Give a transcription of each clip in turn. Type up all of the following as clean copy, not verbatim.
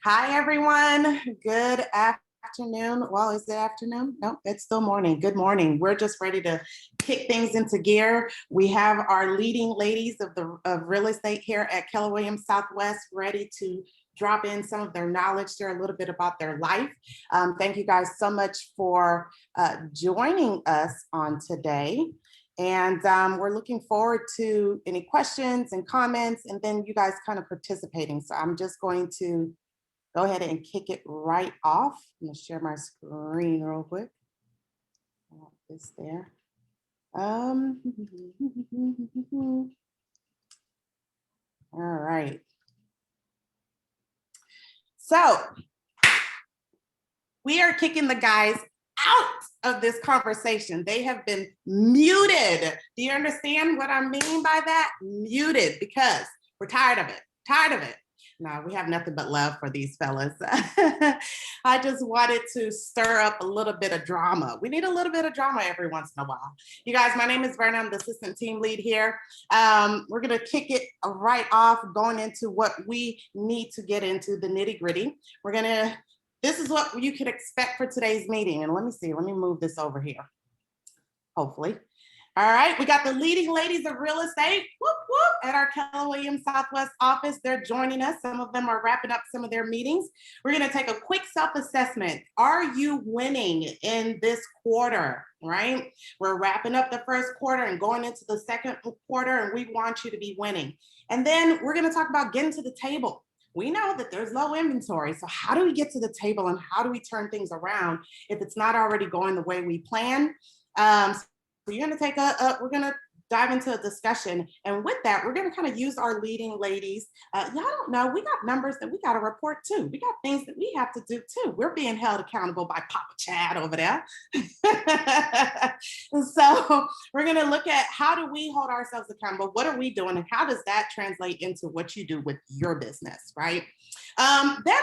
Hi, everyone. Good afternoon. Well, is it afternoon? No, it's still morning. Good morning. We're just ready to kick things into gear. We have our leading ladies of real estate here at Keller Williams Southwest ready to drop in some of their knowledge, share a little bit about their life. Thank you guys so much for joining us on today. And we're looking forward to any questions and comments, and then you guys kind of participating. So I'm just going to go ahead and kick it right off. I'm gonna share my screen real quick. This there. All right. So we are kicking the guys out of this conversation. They have been muted. Do you understand what I mean by that? Muted, because we're tired of it. Tired of it. No, we have nothing but love for these fellas. I just wanted to stir up a little bit of drama. We need a little bit of drama every once in a while. You guys, my name is Verna. I'm the assistant team lead here. We're going to kick it right off, going into what we need to get into, the nitty gritty. This is what you could expect for today's meeting. And let me move this over here, hopefully. All right, we got the leading ladies of real estate, whoop, whoop, at our Keller Williams Southwest office. They're joining us. Some of them are wrapping up some of their meetings. We're gonna take a quick self-assessment. Are you winning in this quarter, right? We're wrapping up the first quarter and going into the second quarter, and we want you to be winning. And then we're gonna talk about getting to the table. We know that there's low inventory. So how do we get to the table and how do we turn things around if it's not already going the way we plan? So you're going to take we're going to dive into a discussion. And with that, we're going to kind of use our leading ladies. Y'all don't know, we got numbers that we got to report too. We got things that we have to do too. We're being held accountable by Papa Chad over there. So we're going to look at how do we hold ourselves accountable? What are we doing? And how does that translate into what you do with your business, right? Then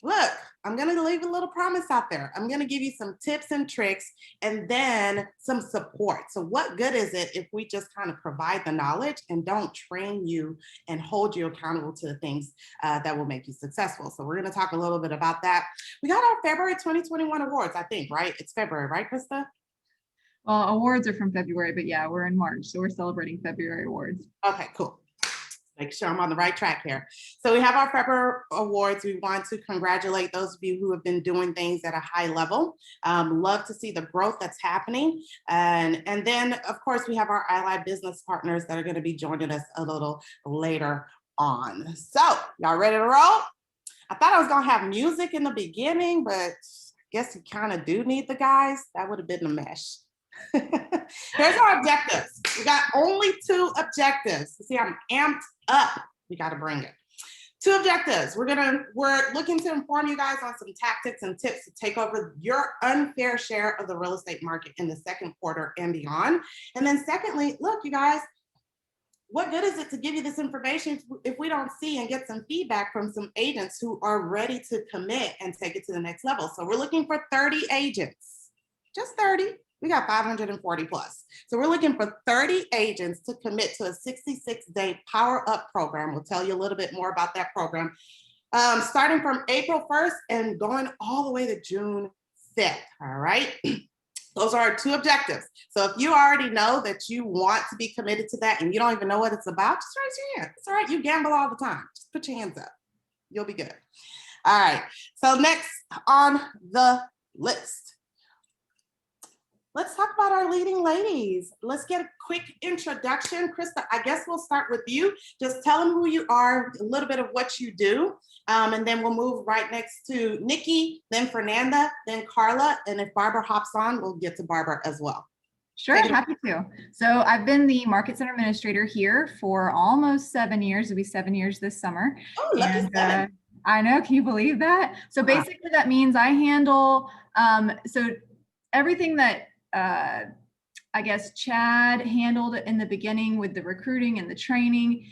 look, I'm going to leave a little promise out there. I'm going to give you some tips and tricks and then some support. So what good is it if we just kind of provide the knowledge and don't train you and hold you accountable to the things that will make you successful? So we're going to talk a little bit about that. We got our February 2021 awards, I think, right? It's February, right, Krista? Well, awards are from February, but yeah, we're in March. So we're celebrating February awards. Okay, cool. Make sure I'm on the right track here. So we have our Referral awards. We want to congratulate those of you who have been doing things at a high level. Love to see the growth that's happening. And then, of course, we have our allied business partners that are going to be joining us a little later on. So y'all ready to roll? I thought I was going to have music in the beginning, but I guess you kind of do need the guys. That would have been a mesh. Here's our objectives. We got only 2 objectives. See, I'm amped up. We got to bring it. 2 objectives. We're looking to inform you guys on some tactics and tips to take over your unfair share of the real estate market in the second quarter and beyond. And then secondly, look, you guys, what good is it to give you this information if we don't see and get some feedback from some agents who are ready to commit and take it to the next level? So we're looking for 30 agents, just 30. We got 540 plus. So we're looking for 30 agents to commit to a 66-day Power Up program. We'll tell you a little bit more about that program. Starting from April 1st and going all the way to June 5th, all right? Those are our 2 objectives. So if you already know that you want to be committed to that and you don't even know what it's about, just raise your hand. It's all right, you gamble all the time. Just put your hands up. You'll be good. All right, so next on the list. Let's talk about our leading ladies. Let's get a quick introduction. Krista, I guess we'll start with you. Just tell them who you are, a little bit of what you do, and then we'll move right next to Nikki, then Fernanda, then Carla, and if Barbara hops on, we'll get to Barbara as well. Sure, happy to. So I've been the Market Center Administrator here for almost 7 years. It'll be 7 years this summer. Oh, lucky 7. I know, can you believe that? So basically that means I handle, so everything that I guess Chad handled in the beginning with the recruiting and the training,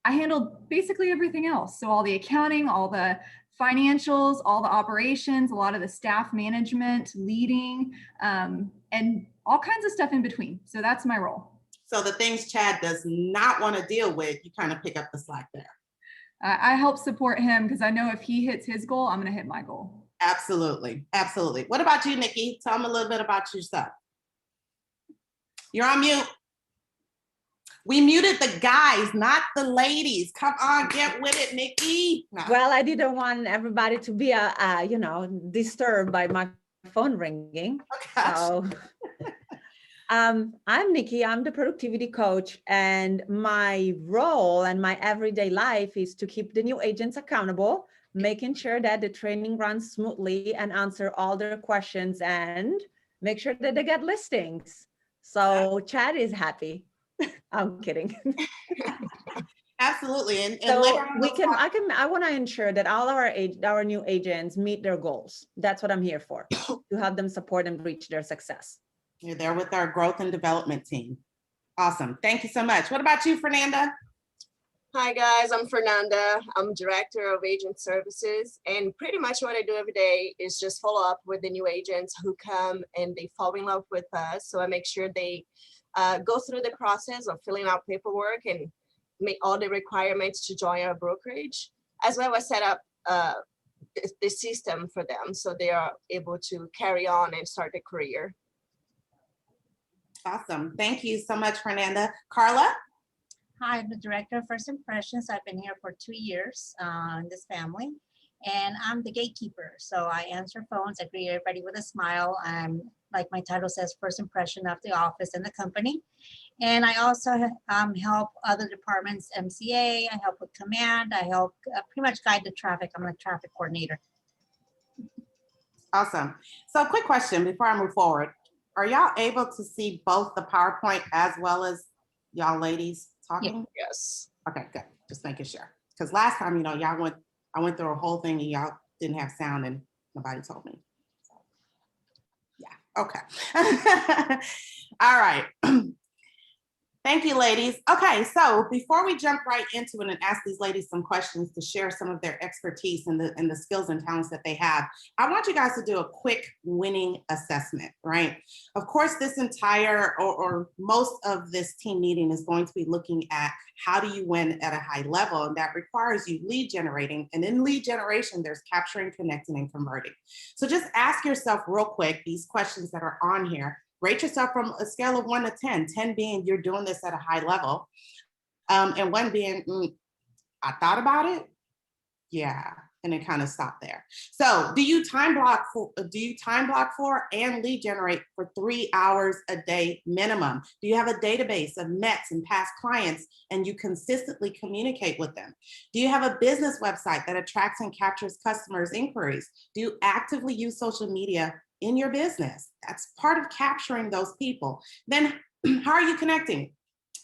I handled basically everything else. So all the accounting, all the financials, all the operations, a lot of the staff management, leading, and all kinds of stuff in between. So that's my role. So the things Chad does not want to deal with, you kind of pick up the slack there. I help support him because I know if he hits his goal, I'm going to hit my goal. Absolutely. Absolutely. What about you, Nikki? Tell them a little bit about yourself. You're on mute. We muted the guys, not the ladies. Come on, get with it, Nikki. No. Well, I didn't want everybody to be, disturbed by my phone ringing. Oh, So, I'm Nikki. I'm the productivity coach, and my role and my everyday life is to keep the new agents accountable, making sure that the training runs smoothly and answer all their questions and make sure that they get listings. So Chad is happy. I'm kidding. absolutely. And So later on, I want to ensure that all our new agents meet their goals. That's what I'm here for, to help them support and reach their success. you're there with our growth and development team. Awesome. Thank you so much. What about you, Fernanda? Hi guys, I'm Fernanda. I'm Director of Agent Services, and pretty much what I do every day is just follow up with the new agents who come and they fall in love with us. So I make sure they go through the process of filling out paperwork and make all the requirements to join our brokerage, as well as set up the system for them so they are able to carry on and start a career. Awesome. Thank you so much, Fernanda. Carla? Hi, I'm the Director of First Impressions. I've been here for 2 years in this family, and I'm the gatekeeper. So I answer phones, I greet everybody with a smile. I'm, like my title says, first impression of the office and the company. And I also help other departments, MCA, I help with command, I help pretty much guide the traffic. I'm a traffic coordinator. Awesome. So quick question before I move forward. Are y'all able to see both the PowerPoint as well as y'all ladies talking? Yes. Okay, good. Just making sure. Because last time, I went through a whole thing and y'all didn't have sound and nobody told me. So, yeah, okay. All right. Thank you, ladies. Okay, so before we jump right into it and ask these ladies some questions to share some of their expertise and the skills and talents that they have, I want you guys to do a quick winning assessment, right? Of course, this entire or most of this team meeting is going to be looking at how do you win at a high level, and that requires you lead generating. And in lead generation, there's capturing, connecting, and converting. So just ask yourself real quick these questions that are on here. Rate yourself from a scale of 1 to 10, 10 being you're doing this at a high level, and 1 being, I thought about it. Yeah, and it kind of stopped there. So do you time block for and lead generate for 3 hours a day minimum? Do you have a database of METs and past clients and you consistently communicate with them? Do you have a business website that attracts and captures customers' inquiries? Do you actively use social media in your business? That's part of capturing those people. Then how are you connecting?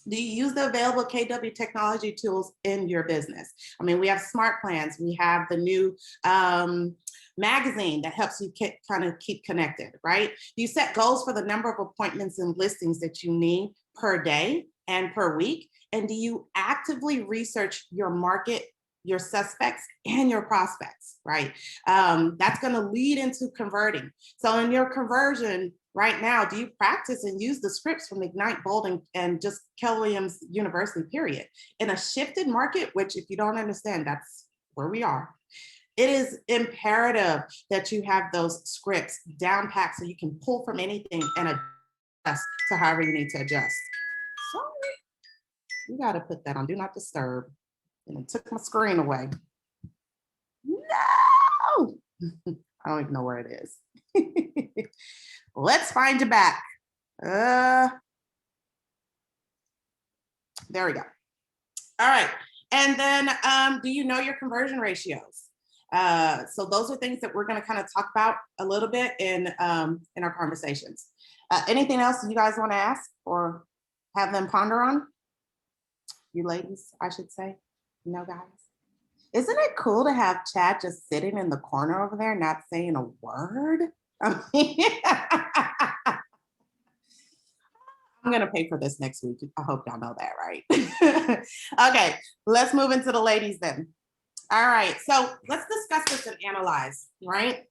Do you use the available KW technology tools in your business? I mean, we have smart plans. We have the new magazine that helps you kind of keep connected, right? Do you set goals for the number of appointments and listings that you need per day and per week? And do you actively research your market, your suspects, and your prospects, right? That's going to lead into converting. So in your conversion right now, do you practice and use the scripts from Ignite, Bold, and just Keller Williams University, period? In a shifted market, which if you don't understand, that's where we are. It is imperative that you have those scripts down packed so you can pull from anything and adjust to however you need to adjust. Sorry, you got to put that on Do Not Disturb. And it took my screen away. No! I don't even know where it is. Let's find you back. There we go. All right. And then do you know your conversion ratios? So those are things that we're going to kind of talk about a little bit in our conversations. Anything else you guys want to ask or have them ponder on? You ladies, I should say. No, guys. Isn't it cool to have Chad just sitting in the corner over there, not saying a word? I mean, I'm going to pay for this next week. I hope y'all know that, right? Okay, let's move into the ladies then. All right, so let's discuss this and analyze, right?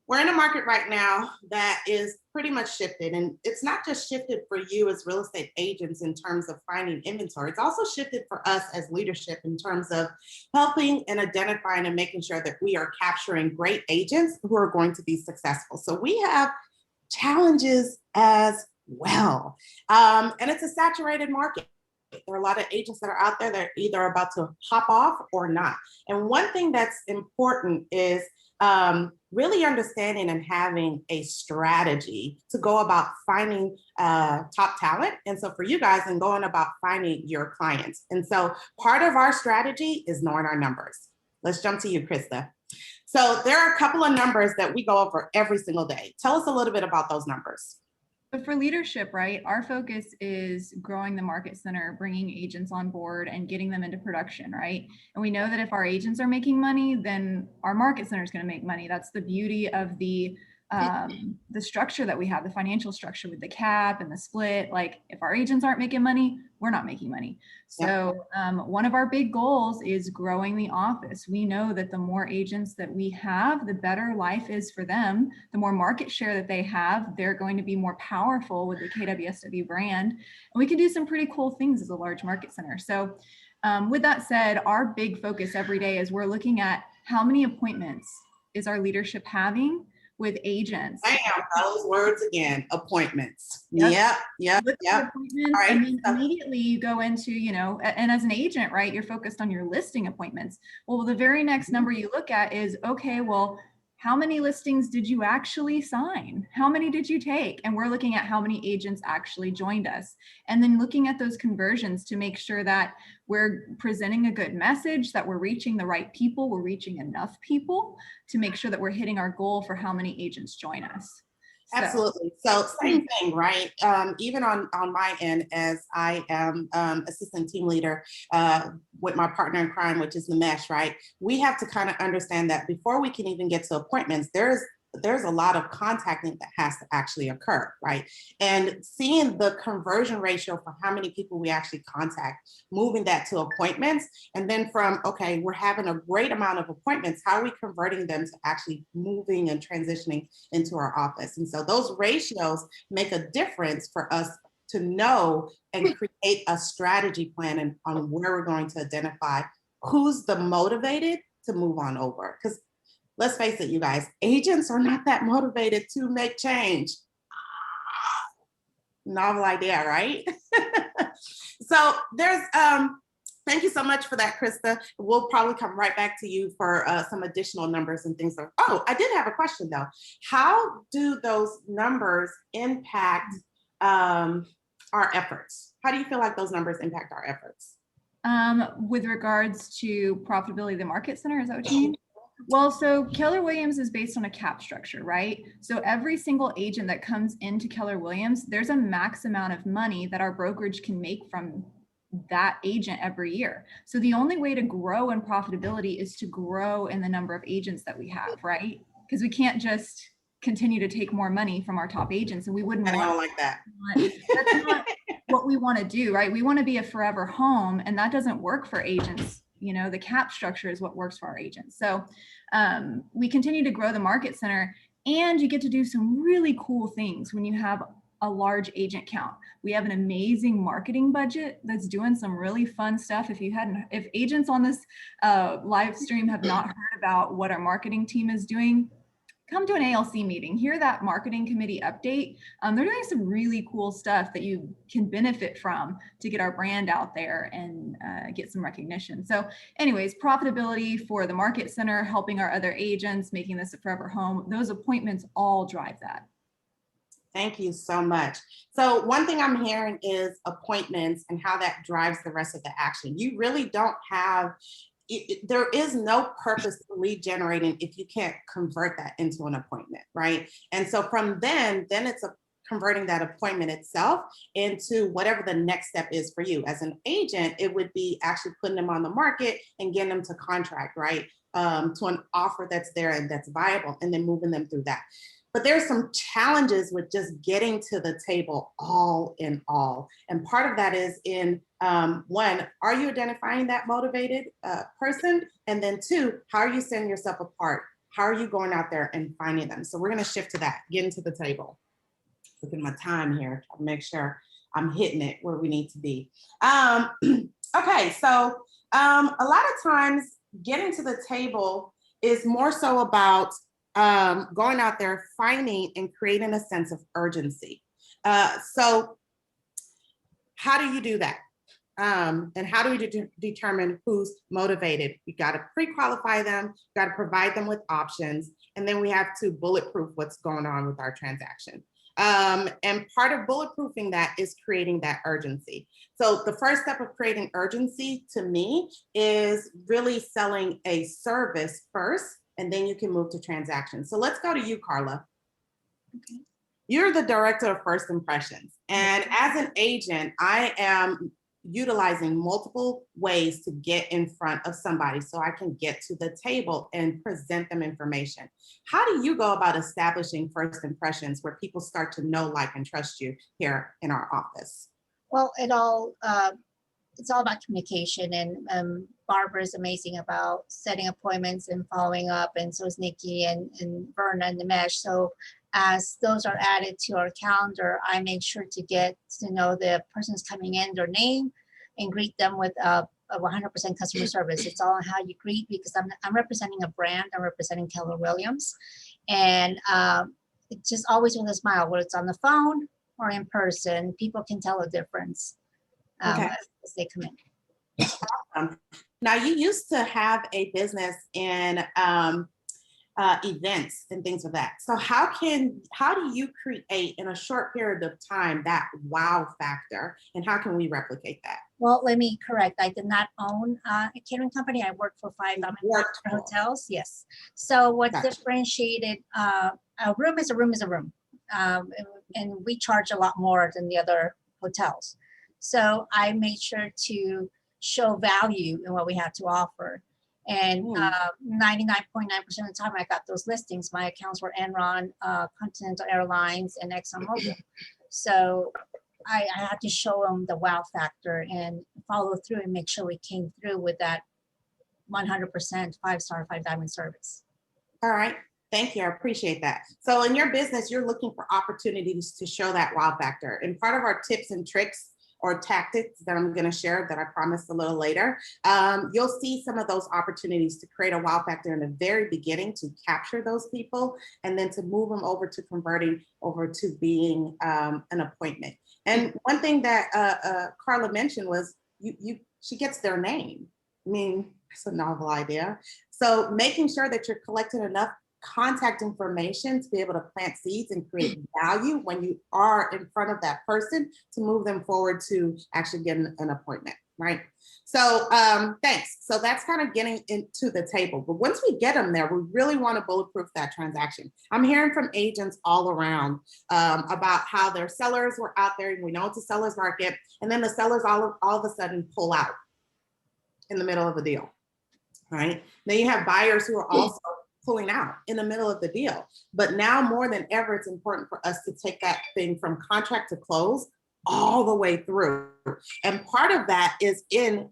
We're in a market right now that is pretty much shifted, and it's not just shifted for you as real estate agents in terms of finding inventory. It's also shifted for us as leadership in terms of helping and identifying and making sure that we are capturing great agents who are going to be successful. So we have challenges as well. And it's a saturated market. There are a lot of agents that are out there that are either about to hop off or not. And one thing that's important is really understanding and having a strategy to go about finding top talent. And so for you guys, and going about finding your clients. And so part of our strategy is knowing our numbers. Let's jump to you, Krista. So there are a couple of numbers that we go over every single day. Tell us a little bit about those numbers. But for leadership, right, our focus is growing the market center, bringing agents on board and getting them into production, right? And we know that if our agents are making money, then our market center is going to make money. That's the beauty of the structure that we have, the financial structure with the cap and the split. Like if our agents aren't making money, we're not making money. So one of our big goals is growing the office. We know that the more agents that we have, the better life is for them. The more market share that they have, they're going to be more powerful with the KWSW brand. And we can do some pretty cool things as a large market center. So with that said, our big focus every day is we're looking at how many appointments is our leadership having with agents. Bam, those words again, appointments. Yep. Yep. Appointments, Right. and then immediately you go into, and as an agent, right, you're focused on your listing appointments. Well, the very next number you look at is, okay, well, how many listings did you actually sign? How many did you take? And we're looking at how many agents actually joined us. And then looking at those conversions to make sure that we're presenting a good message, that we're reaching the right people, we're reaching enough people to make sure that we're hitting our goal for how many agents join us. Absolutely. So same thing, right? Even on my end, as I am assistant team leader with my partner in crime, which is the mesh, right? We have to kind of understand that before we can even get to appointments, there's a lot of contacting that has to actually occur, right? And seeing the conversion ratio for how many people we actually contact, moving that to appointments, and then from, okay, we're having a great amount of appointments, how are we converting them to actually moving and transitioning into our office? And so those ratios make a difference for us to know and create a strategy plan on where we're going to identify who's the motivated to move on over. Because let's face it, you guys, agents are not that motivated to make change. Novel idea, right? So there's, thank you so much for that, Krista. We'll probably come right back to you for some additional numbers and things. Oh, I did have a question though. How do those numbers impact our efforts? How do you feel like those numbers impact our efforts? With regards to profitability of the market center, is that what you mean? Well, so Keller Williams is based on a cap structure, right? So every single agent that comes into Keller Williams, there's a max amount of money that our brokerage can make from that agent every year. So the only way to grow in profitability is to grow in the number of agents that we have, right? Because we can't just continue to take more money from our top agents, and we wouldn't I don't like that. That's not what we want to do, right? We want to be a forever home, and that doesn't work for agents. The cap structure is what works for our agents. So we continue to grow the market center, and you get to do some really cool things when you have a large agent count. We have an amazing marketing budget that's doing some really fun stuff. If agents on this live stream have not heard about what our marketing team is doing, come to an ALC meeting, hear that marketing committee update. They're doing some really cool stuff that you can benefit from to get our brand out there and get some recognition. So anyways, profitability for the market center, helping our other agents, making this a forever home, those appointments all drive that. Thank you so much. So one thing I'm hearing is appointments and how that drives the rest of the action. You really don't have there is no purpose to lead generating if you can't convert that into an appointment, right? And so from then it's converting that appointment itself into whatever the next step is for you. As an agent, it would be actually putting them on the market and getting them to contract, right? To an offer that's there and that's viable, and then moving them through that. But there's some challenges with just getting to the table all in all. And part of that is in one, are you identifying that motivated person? And then two, how are you setting yourself apart? How are you going out there and finding them? So we're going to shift to that, getting to the table. Look at my time here, to make sure I'm hitting it where we need to be. Okay, so a lot of times getting to the table is more so about going out there, finding and creating a sense of urgency. So how do you do that? And how do we determine who's motivated? We got to pre-qualify them, got to provide them with options, and then we have to bulletproof what's going on with our transaction. And part of bulletproofing that is creating that urgency. So the first step of creating urgency to me is really selling a service first, and then you can move to transactions. So let's go to you, Carla. Okay. You're the director of first impressions. And as an agent, I am utilizing multiple ways to get in front of somebody so I can get to the table and present them information. How do you go about establishing first impressions where people start to know, like, and trust you here in our office? Well, it's all about communication, and Barbara is amazing about setting appointments and following up, and so is Nikki and Verna and the Mesh. So as those are added to our calendar, I make sure to get to know the person's coming in, their name, and greet them with a 100% customer service. It's all on how you greet, because I'm representing a brand. I'm representing Keller Williams, and it's just always with a smile, whether it's on the phone or in person. People can tell the difference Okay. as they come in. Now, you used to have a business in events and things of that. So how do you create in a short period of time that wow factor, and how can we replicate that? Well, let me correct. I did not own a catering company. I worked for 5 hotels. Yes. So what Gotcha. differentiated a room is a room is a room, and we charge a lot more than the other hotels. So I made sure to show value in what we had to offer. And 99.9% of the time I got those listings. My accounts were Enron, Continental Airlines, and ExxonMobil. So I had to show them the wow factor and follow through and make sure we came through with that 100% 5-star, 5-diamond service. All right. Thank you. I appreciate that. So in your business, you're looking for opportunities to show that wow factor. And part of our tips and tricks or tactics that I'm going to share that I promised a little later, you'll see some of those opportunities to create a wow factor in the very beginning to capture those people, and then to move them over to converting over to being an appointment. And one thing that Carla mentioned was she gets their name. I mean, that's a novel idea. So making sure that you're collecting enough contact information to be able to plant seeds and create value when you are in front of that person to move them forward to actually getting an appointment, right? So thanks. So that's kind of getting into the table. But once we get them there, we really want to bulletproof that transaction. I'm hearing from agents all around about how their sellers were out there, and we know it's a seller's market, and then the sellers all of a sudden pull out in the middle of a deal, right? Then you have buyers who are also pulling out in the middle of the deal. But now more than ever, it's important for us to take that thing from contract to close all the way through. And part of that is in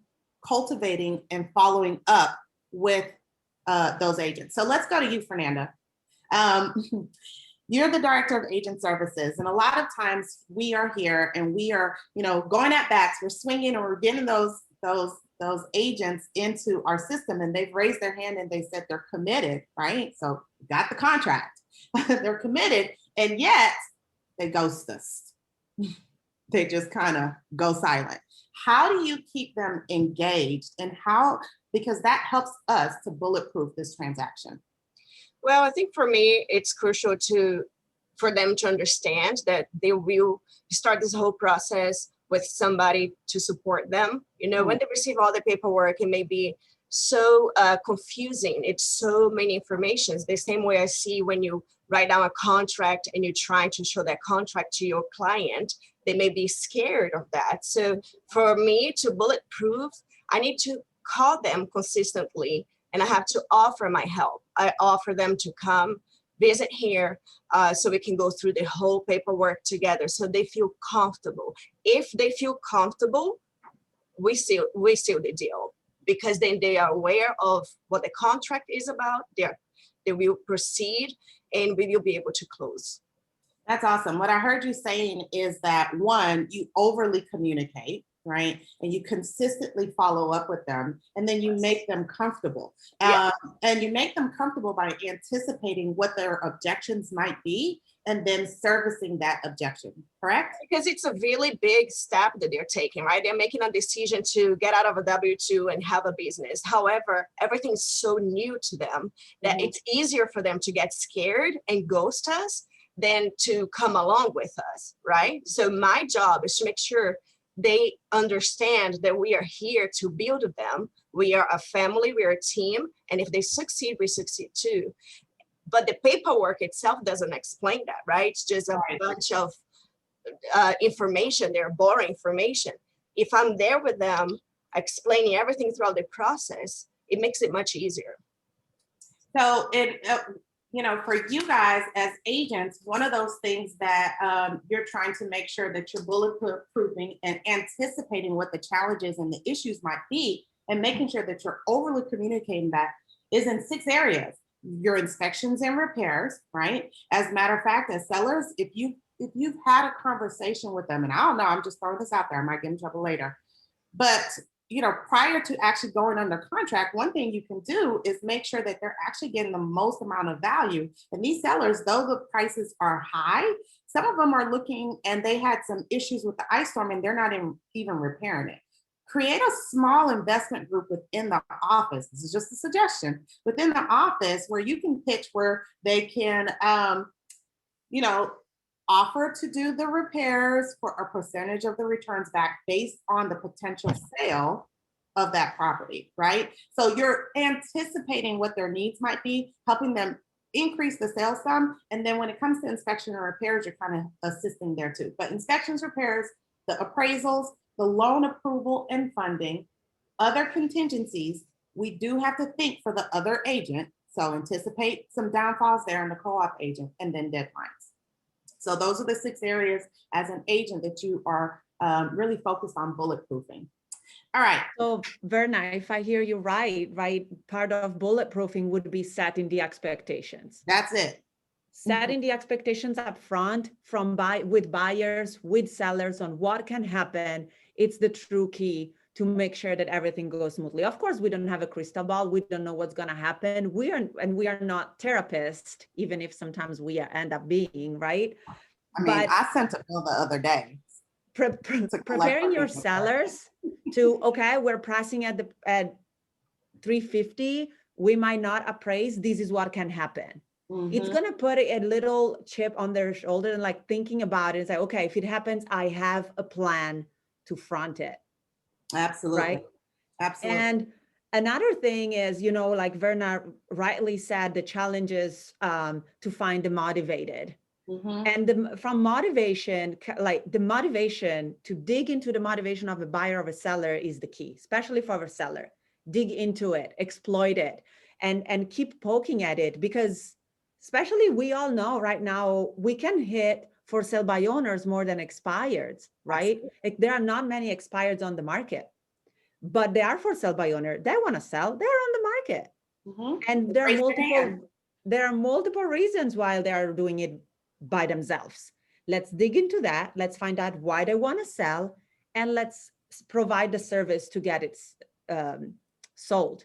cultivating and following up with those agents. So let's go to you, Fernanda. You're the director of agent services. And a lot of times we are here and we are, going at bats, we're swinging, and we're getting those agents into our system, and they've raised their hand and they said they're committed, right? So got the contract, they're committed, and yet they ghost us. They just kind of go silent. How do you keep them engaged, and how, because that helps us to bulletproof this transaction? Well, I think for me, it's crucial for them to understand that they will start this whole process with somebody to support them. When they receive all the paperwork, it may be so confusing. It's so many informations. The same way I see when you write down a contract and you're trying to show that contract to your client, they may be scared of that. So for me to bulletproof, I need to call them consistently, and I have to offer my help. I offer them to come visit here so we can go through the whole paperwork together so they feel comfortable. If they feel comfortable, we seal the deal, because then they are aware of what the contract is about. they will proceed and we will be able to close. That's awesome. What I heard you saying is that one, you overly communicate, right? And you consistently follow up with them, and then you make them comfortable. Yeah. And you make them comfortable by anticipating what their objections might be and then servicing that objection, correct? Because it's a really big step that they're taking, right? They're making a decision to get out of a W-2 and have a business. However, everything's so new to them that Mhm. it's easier for them to get scared and ghost us than to come along with us, right? So my job is to make sure they understand that we are here to build them. We are a family, we are a team, and if they succeed, we succeed too. But the paperwork itself doesn't explain that, right? It's just a Right. bunch of information, they're boring information. If I'm there with them, explaining everything throughout the process, it makes it much easier. So for you guys as agents, one of those things that you're trying to make sure that you're bulletproofing and anticipating what the challenges and the issues might be, and making sure that you're overly communicating that is in 6 areas. Your inspections and repairs, right? As a matter of fact, as sellers, if you've had a conversation with them, and I don't know, I'm just throwing this out there, I might get in trouble later, but prior to actually going under contract, one thing you can do is make sure that they're actually getting the most amount of value. And these sellers, though the prices are high, some of them are looking and they had some issues with the ice storm and they're not even repairing it. Create a small investment group within the office. This is just a suggestion within the office where you can pitch where they can, offer to do the repairs for a percentage of the returns back based on the potential sale of that property, right? So you're anticipating what their needs might be, helping them increase the sales sum. And then when it comes to inspection and repairs, you're kind of assisting there too. But inspections, repairs, the appraisals, the loan approval and funding, other contingencies, we do have to think for the other agent. So anticipate some downfalls there in the co-op agent, and then deadlines. So those are the 6 areas as an agent that you are really focused on bulletproofing. All right. So Verna, if I hear you right, part of bulletproofing would be setting the expectations. That's it. Setting the expectations up front with buyers, with sellers on what can happen. It's the true key to make sure that everything goes smoothly. Of course, we don't have a crystal ball. We don't know what's going to happen. We are not therapists, even if sometimes we end up being, right? I mean, I sent a bill the other day. Preparing your sellers to, okay, we're pricing at 350. We might not appraise. This is what can happen. Mm-hmm. It's going to put a little chip on their shoulder and like thinking about it and say, okay, if it happens, I have a plan to front it. Absolutely. Right? Absolutely. And another thing is, like Verna rightly said, the challenge is to find the motivated. Mm-hmm. And from motivation, like the motivation to dig into the motivation of a buyer or a seller is the key, especially for a seller. Dig into it, exploit it, and keep poking at it, because especially we all know right now we can hit for sale by owners more than expireds, right? Like there are not many expireds on the market, but they are for sale by owner. They want to sell, they're on the market. Mm-hmm. And there are multiple reasons why they are doing it by themselves. Let's dig into that. Let's find out why they want to sell, and let's provide the service to get it sold.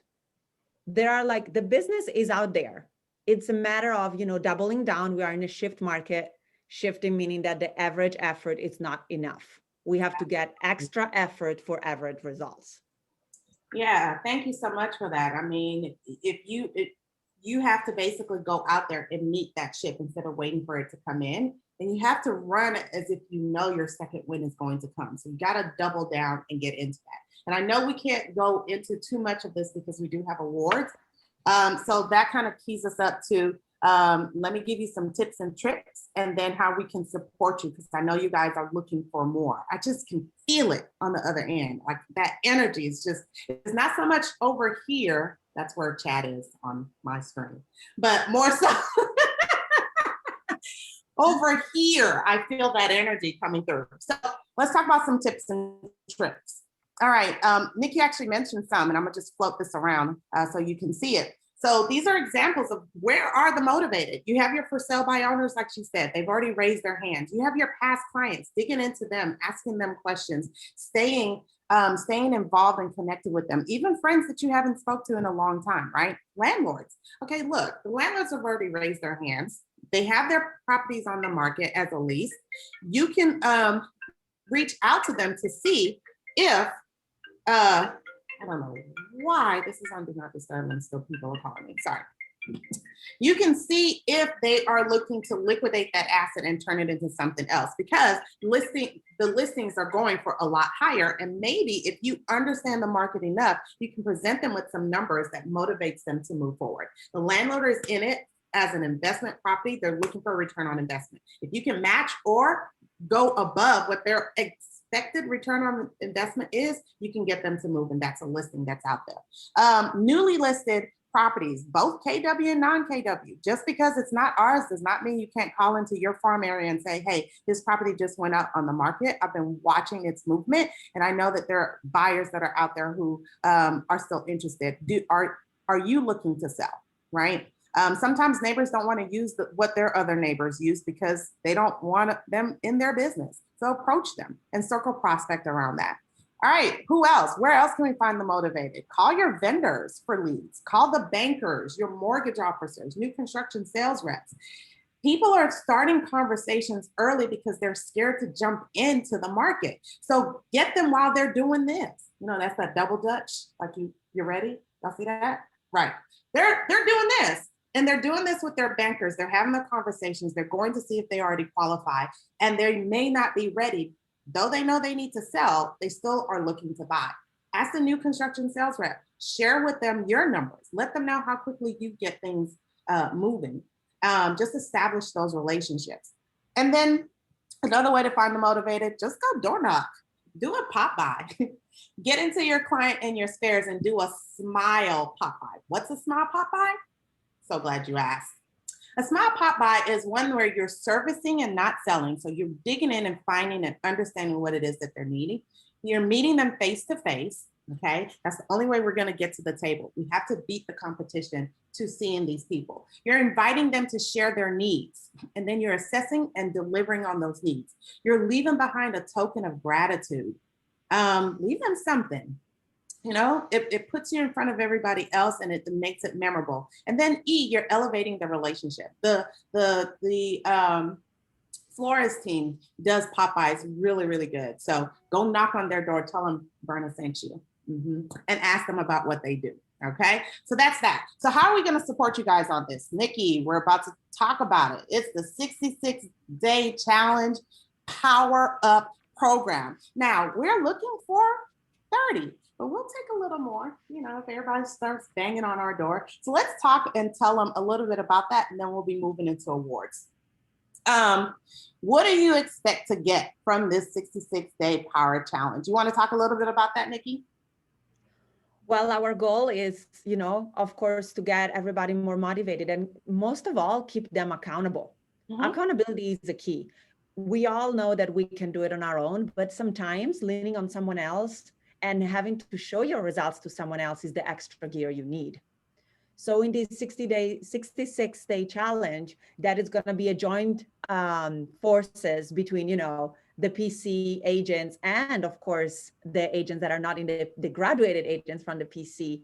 There are like, the business is out there. It's a matter of, doubling down. We are in a shift market. Shifting meaning that the average effort is not enough. We have to get extra effort for average results. Yeah, thank you so much for that. I mean, if you have to basically go out there and meet that ship instead of waiting for it to come in. And you have to run as if your second win is going to come. So you got to double down and get into that. And I know we can't go into too much of this because we do have awards. So that kind of keys us up to, let me give you some tips and tricks, and then how we can support you, because I know you guys are looking for more. I just can feel it on the other end. Like that energy is just, it's not so much over here. That's where chat is on my screen, but more so over here, I feel that energy coming through. So let's talk about some tips and tricks. All right, Nikki actually mentioned some, and I'm gonna just float this around so you can see it. So these are examples of where are the motivated. You have your for sale by owners, like she said, they've already raised their hands. You have your past clients, digging into them, asking them questions, staying involved and connected with them, even friends that you haven't spoke to in a long time, right? Landlords. Okay, look, the landlords have already raised their hands. They have their properties on the market as a lease. You can reach out to them to see if, I don't know why this is on Do Not Disturb and still people are calling me, sorry. You can see if they are looking to liquidate that asset and turn it into something else, because the listings are going for a lot higher. And maybe if you understand the market enough, you can present them with some numbers that motivates them to move forward. The landlord is in it as an investment property. They're looking for a return on investment. If you can match or go above what their expected return on investment is, you can get them to move. And that's a listing that's out there. Newly listed properties, both KW and non-KW. Just because it's not ours does not mean you can't call into your farm area and say, hey, this property just went out on the market. I've been watching its movement, and I know that there are buyers that are out there who are still interested. Are you looking to sell, right? Sometimes neighbors don't want to use what their other neighbors use because they don't want them in their business. So approach them and circle prospect around that. All right, who else? Where else can we find the motivated? Call your vendors for leads. Call the bankers, your mortgage officers, new construction sales reps. People are starting conversations early because they're scared to jump into the market. So get them while they're doing this. You know, that's that double Dutch, like you're ready? Y'all see that? Right. They're doing this. And they're doing this with their bankers. They're having the conversations. They're going to see if they already qualify. And they may not be ready. Though they know they need to sell, they still are looking to buy. Ask the new construction sales rep. Share with them your numbers. Let them know how quickly you get things moving. Just establish those relationships. And then another way to find the motivated, just go door knock. Do a pop by. Get into your client and your spares and do a smile pop by. What's a smile pop by? So glad you asked. A smile pop by is one where you're servicing and not selling. So you're digging in and finding and understanding what it is that they're needing. You're meeting them face to face. Okay. That's the only way we're going to get to the table. We have to beat the competition to seeing these people. You're inviting them to share their needs, and then you're assessing and delivering on those needs. You're leaving behind a token of gratitude. Leave them something. You know, it puts you in front of everybody else, and it makes it memorable. And then you're elevating the relationship. The florist team does Popeyes really, really good. So go knock on their door, tell them Berna sent you, and ask them about what they do. Okay, so that's that. So how are we going to support you guys on this? Nikki, we're about to talk about it. It's the 66-day challenge power up program. Now we're looking for 30. But we'll take a little more, you know, if everybody starts banging on our door. So let's talk and tell them a little bit about that, and then we'll be moving into awards. What do you expect to get from this 66-day power challenge? You want to talk a little bit about that, Nikki? Well, our goal is, you know, of course, to get everybody more motivated, and most of all, keep them accountable. Accountability is the key. We all know that we can do it on our own, but sometimes leaning on someone else and having to show your results to someone else is the extra gear you need. So in this 66-day challenge, that is going to be a joint forces between, you know, the PC agents and, of course, the agents that are not in the graduated agents from the PC.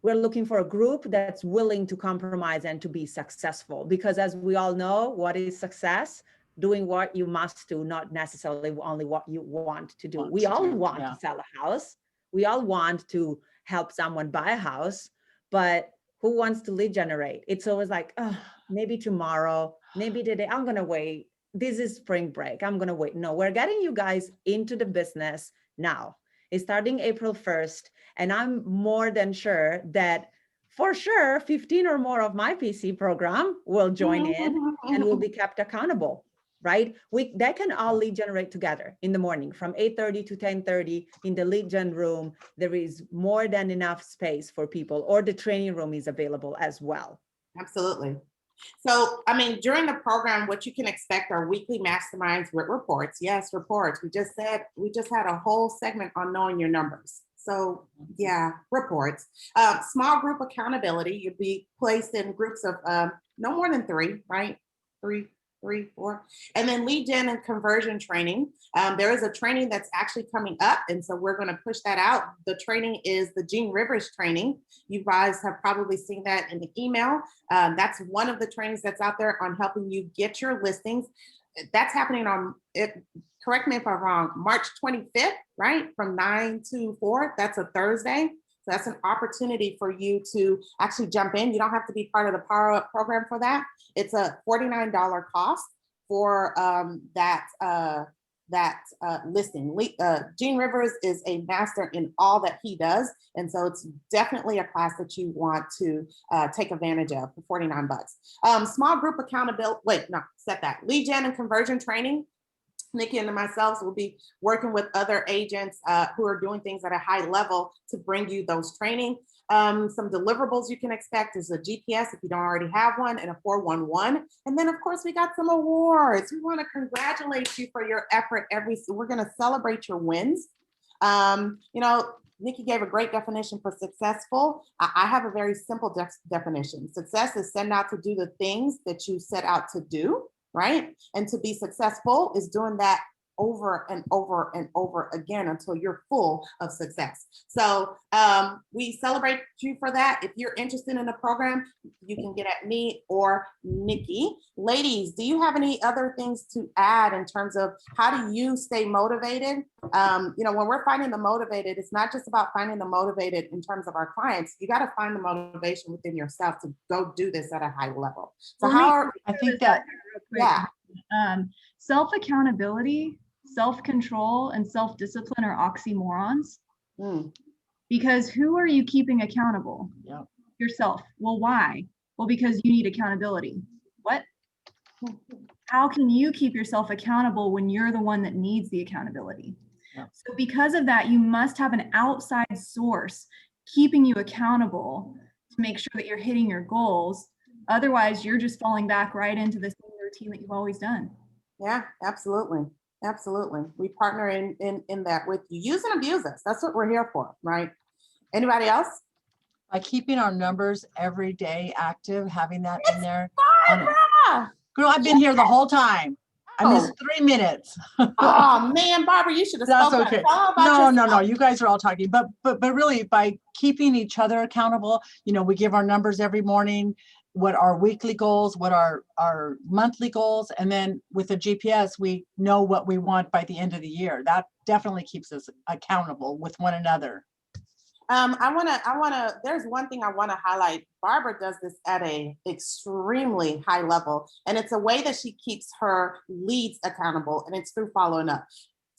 We're looking for a group that's willing to compromise and to be successful, because as we all know, what is success? Doing what you must do, not necessarily only what you want to do. We all want to sell a house. We all want to help someone buy a house, but who wants to lead generate? It's always like, oh, maybe tomorrow, maybe today, I'm going to wait. This is spring break. I'm going to wait. No, we're getting you guys into the business now. It's starting April 1st. And I'm more than sure that for sure, 15 or more of my PC program will join in and will be kept accountable. Right? They can all lead generate together in the morning from 8:30 to 10:30 in the lead gen room. There is more than enough space for people, or the training room is available as well. Absolutely. So, I mean, during the program, what you can expect are weekly masterminds with reports. Yes, reports. We just had a whole segment on knowing your numbers. So yeah, reports. Small group accountability. You'd be placed in groups of no more than 3, right? Three, 4. And then lead gen and conversion training. There is a training that's actually coming up. And so we're going to push that out. The training is the Gene Rivers training. You guys have probably seen that in the email. That's one of the trainings that's out there on helping you get your listings. That's happening on it. Correct me if I'm wrong, March 25th, right? From 9 to 4. That's a Thursday. So that's an opportunity for you to actually jump in. You don't have to be part of the Power Up program for that. It's a $49 cost for that listing. Gene Rivers is a master in all that he does. And so it's definitely a class that you want to take advantage of for 49 bucks. Small group accountability, set that. Lead gen and conversion training. Nikki and myself will be working with other agents who are doing things at a high level to bring you those training. Some deliverables you can expect is a GPS if you don't already have one, and a 411. And then of course we got some awards. We want to congratulate you for your effort. We're going to celebrate your wins. Nikki gave a great definition for successful. I have a very simple definition. Success is set out to do the things that you set out to do. Right? And to be successful is doing that over and over and over again until you're full of success. So we celebrate you for that. If you're interested in the program, you can get at me or Nikki. Ladies, do you have any other things to add in terms of how do you stay motivated? When we're finding the motivated, it's not just about finding the motivated in terms of our clients. You got to find the motivation within yourself to go do this at a high level. So I think that self-accountability, self-control, and self-discipline are oxymorons. Because who are you keeping accountable? Yeah. Yourself. Well, why? Well, because you need accountability. What? How can you keep yourself accountable when you're the one that needs the accountability? Yeah. So because of that, you must have an outside source keeping you accountable to make sure that you're hitting your goals. Otherwise, you're just falling back right into the same routine that you've always done. Yeah, absolutely. Absolutely. We partner in that with you. Use and abuse us. That's what we're here for, right? Anybody else? By keeping our numbers every day active, having that in there. Girl, I've been here the whole time. I missed 3 minutes. Oh man, Barbara, you should have spoken. That's okay. No. You guys are all talking, but really, by keeping each other accountable, we give our numbers every morning, what our weekly goals, what our monthly goals, and then with the GPS, we know what we want by the end of the year. That definitely keeps us accountable with one another. There's one thing I want to highlight. Barbara does this at a extremely high level, and it's a way that she keeps her leads accountable, and it's through following up.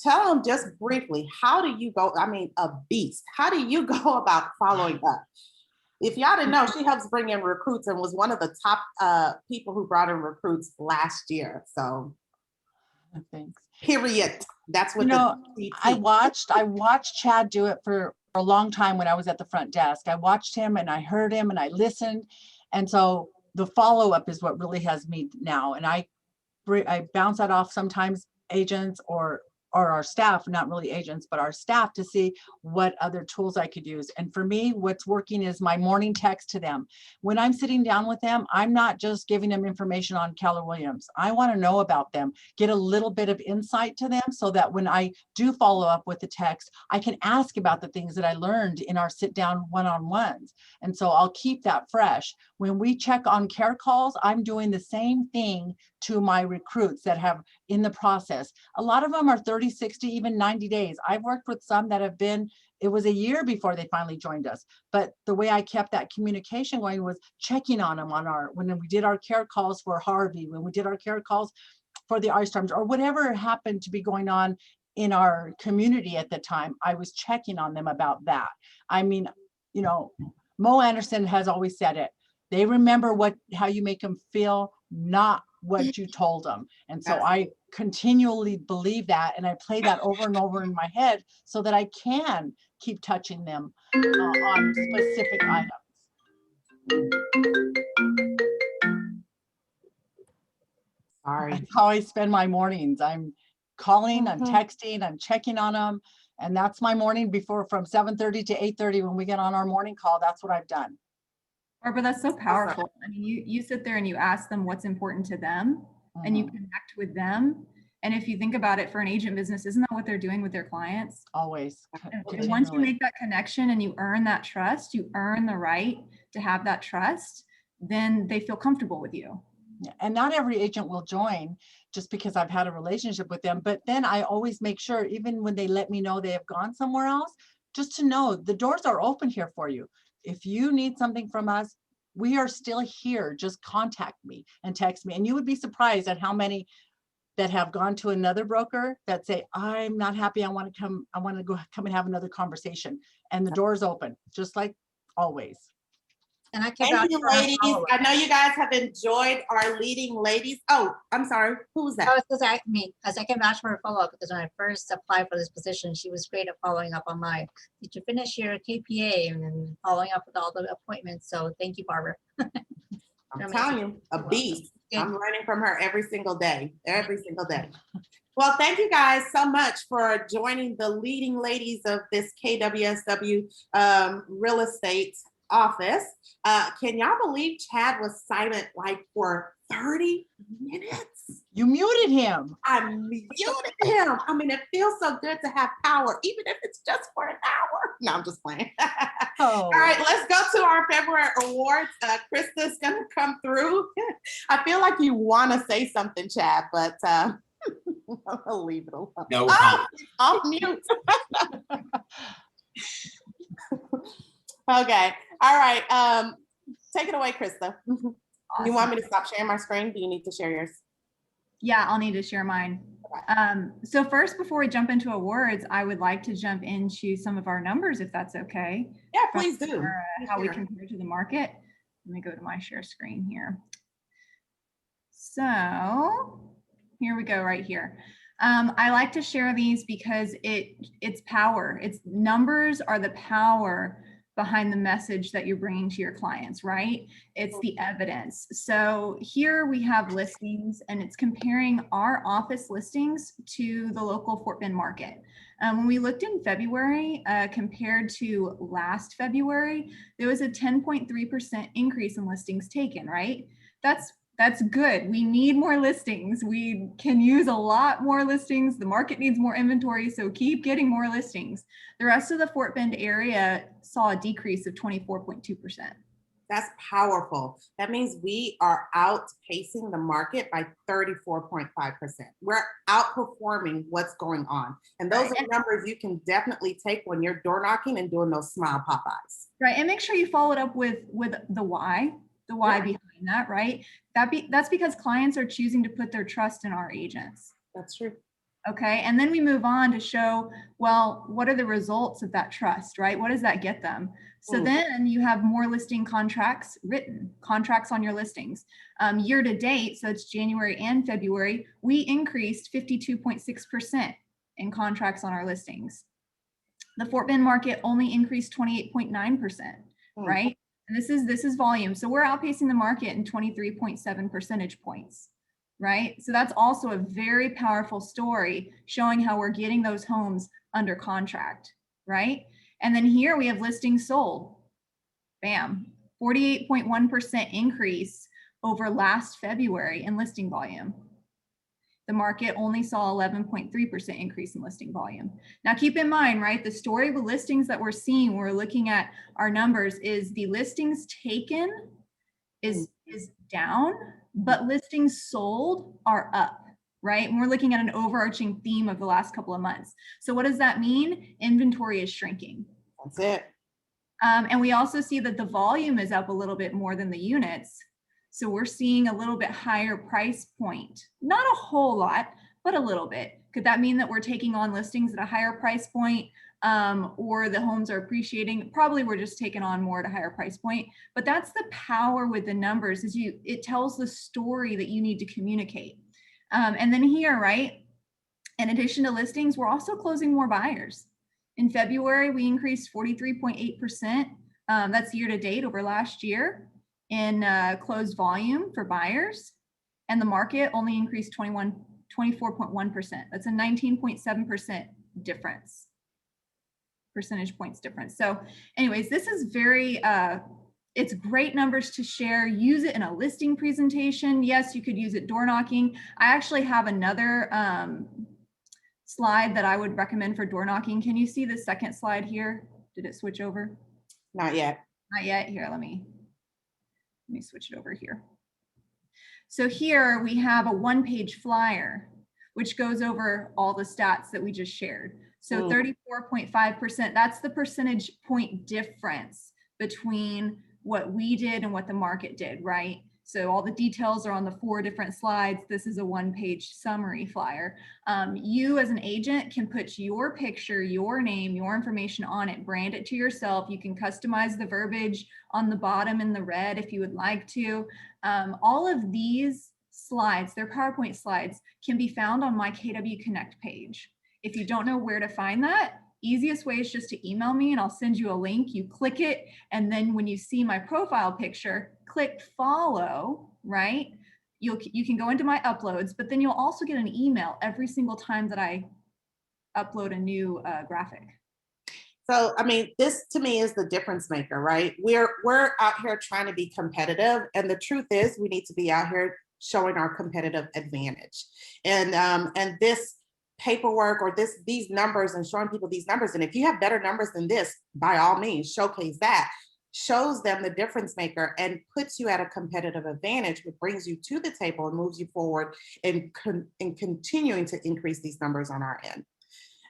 Tell them just briefly, how do you go? I mean, a beast. How do you go about following up? If y'all didn't know, she helps bring in recruits and was one of the top people who brought in recruits last year. So, thanks. Period. That's what I watched Chad do it for a long time when I was at the front desk. I watched him and I heard him and I listened. And so the follow-up is what really has me now. And I bounce that off sometimes agents or our staff, not really agents, but our staff, to see what other tools I could use. And for me, what's working is my morning text to them. When I'm sitting down with them, I'm not just giving them information on Keller Williams. I want to know about them, get a little bit of insight to them so that when I do follow up with the text, I can ask about the things that I learned in our sit down one-on-ones. And so I'll keep that fresh. When we check on care calls, I'm doing the same thing to my recruits that have in the process. A lot of them are 30, 60, even 90 days. I've worked with some that have been, it was a year before they finally joined us. But the way I kept that communication going was checking on them when we did our care calls for Harvey, when we did our care calls for the ice storms, or whatever happened to be going on in our community at the time. I was checking on them about that. I mean, Mo Anderson has always said it. They remember how you make them feel, not what you told them. And so I continually believe that, and I play that over and over in my head so that I can keep touching them on specific items. Sorry. That's how I spend my mornings. I'm calling, I'm texting, I'm checking on them. And that's my morning before, from 7:30 to 8:30 when we get on our morning call. That's what I've done. Barbara, that's so powerful. I mean, you sit there and you ask them what's important to them and you Mhm. connect with them. And if you think about it, for an agent business, isn't that what they're doing with their clients? Always. And once you Continually. make that connection and you earn that trust, you earn the right to have that trust, then they feel comfortable with you. Yeah, and not every agent will join just because I've had a relationship with them. But then I always make sure, even when they let me know they have gone somewhere else, just to know the doors are open here for you. If you need something from us, we are still here. Just contact me and text me. And you would be surprised at how many that have gone to another broker that say, I'm not happy. I want to come and have another conversation. And the door's open, just like always. And I can Thank vouch you, for our ladies. follow-up. I know you guys have enjoyed our leading ladies. Oh, I'm sorry. Who was that? I was just asking me, as I can vouch for her follow-up, because when I first applied for this position, she was great at following up on my, did you finish your KPA, and then following up with all the appointments. So thank you, Barbara. I'm telling you, a You're beast. Good. I'm learning from her every single day, every single day. Well, thank you guys so much for joining the leading ladies of this KWSW real estate office. Can y'all believe Chad was silent like for 30 minutes? You muted him. I muted him. I mean, it feels so good to have power, even if it's just for an hour. No, I'm just playing. Oh. All right, let's go to our February awards. Krista's gonna come through. I feel like you want to say something, Chad, but I'll leave it alone. No Oh, he's off mute. Okay. All right. Take it away, Krista. You want me to stop sharing my screen? Do you need to share yours? Yeah, I'll need to share mine. So first, before we jump into awards, I would like to jump into some of our numbers, if that's okay. Yeah, please do. For, how we compare to the market. Let me go to my share screen here. So here we go right here. I like to share these because it's power. It's numbers are the power behind the message that you're bringing to your clients, right? It's the evidence. So here we have listings, and it's comparing our office listings to the local Fort Bend market. When we looked in February compared to last February, there was a 10.3% increase in listings taken, right? That's good. We need more listings. We can use a lot more listings. The market needs more inventory, so keep getting more listings. The rest of the Fort Bend area saw a decrease of 24.2%. That's powerful. That means we are outpacing the market by 34.5%. We're outperforming what's going on. And those are numbers you can definitely take when you're door knocking and doing those smile Popeyes. Right, and make sure you follow it up with the why behind that, right? That's because clients are choosing to put their trust in our agents. That's true. Okay, and then we move on to show, well, what are the results of that trust, right? What does that get them? So then you have more listing contracts written, contracts on your listings. Year to date, so it's January and February, we increased 52.6% in contracts on our listings. The Fort Bend market only increased 28.9%, right? And this is volume. So we're outpacing the market in 23.7 percentage points, right? So that's also a very powerful story showing how we're getting those homes under contract, right? And then here we have listings sold. Bam, 48.1% increase over last February in listing volume. The market only saw 11.3% increase in listing volume. Now keep in mind, right, the story with listings that we're seeing when we're looking at our numbers is the listings taken is down, but listings sold are up, right? And we're looking at an overarching theme of the last couple of months. So what does that mean? Inventory is shrinking. That's it. And we also see that the volume is up a little bit more than the units. So we're seeing a little bit higher price point, not a whole lot, but a little bit. Could that mean that we're taking on listings at a higher price point or the homes are appreciating? Probably we're just taking on more at a higher price point, but that's the power with the numbers is it tells the story that you need to communicate. And then here, right, in addition to listings, we're also closing more buyers. In February, we increased 43.8%. That's year to date over last year in closed volume for buyers, and the market only increased 24.1%. That's a 19.7% difference. percentage points difference. So anyways, this is very, it's great numbers to share. Use it in a listing presentation. Yes, you could use it door knocking. I actually have another slide that I would recommend for door knocking. Can you see the second slide here? Did it switch over? Not yet. Not yet. Here, let me switch it over here. So here we have a one-page flyer, which goes over all the stats that we just shared. So 34.5%, that's the percentage point difference between what we did and what the market did, right? So all the details are on the 4 different slides. This is a one-page summary flyer. You as an agent can put your picture, your name, your information on it, brand it to yourself. You can customize the verbiage on the bottom in the red if you would like to. All of these slides, they're PowerPoint slides, can be found on my KW Connect page. If you don't know where to find that, easiest way is just to email me and I'll send you a link. You click it, and then when you see my profile picture, click follow, right? You can go into my uploads, but then you'll also get an email every single time that I upload a new graphic. So, I mean, this to me is the difference maker, right? We're out here trying to be competitive, and the truth is we need to be out here showing our competitive advantage. And this paperwork or these numbers and showing people these numbers, and if you have better numbers than this, by all means, showcase that. Shows them the difference maker and puts you at a competitive advantage, which brings you to the table and moves you forward in continuing to increase these numbers on our end.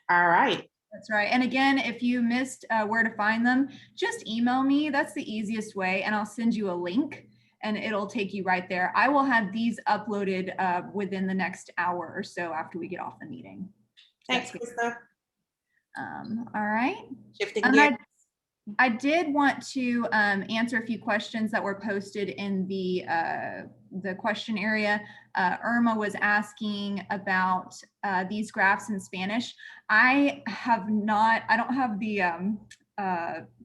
All right. That's right. And again, if you missed where to find them, just email me. That's the easiest way. And I'll send you a link and it'll take you right there. I will have these uploaded within the next hour or so after we get off the meeting. Thanks, Krista. All right. Shifting gears. I did want to answer a few questions that were posted in the question area. Irma was asking about these graphs in Spanish. I don't have the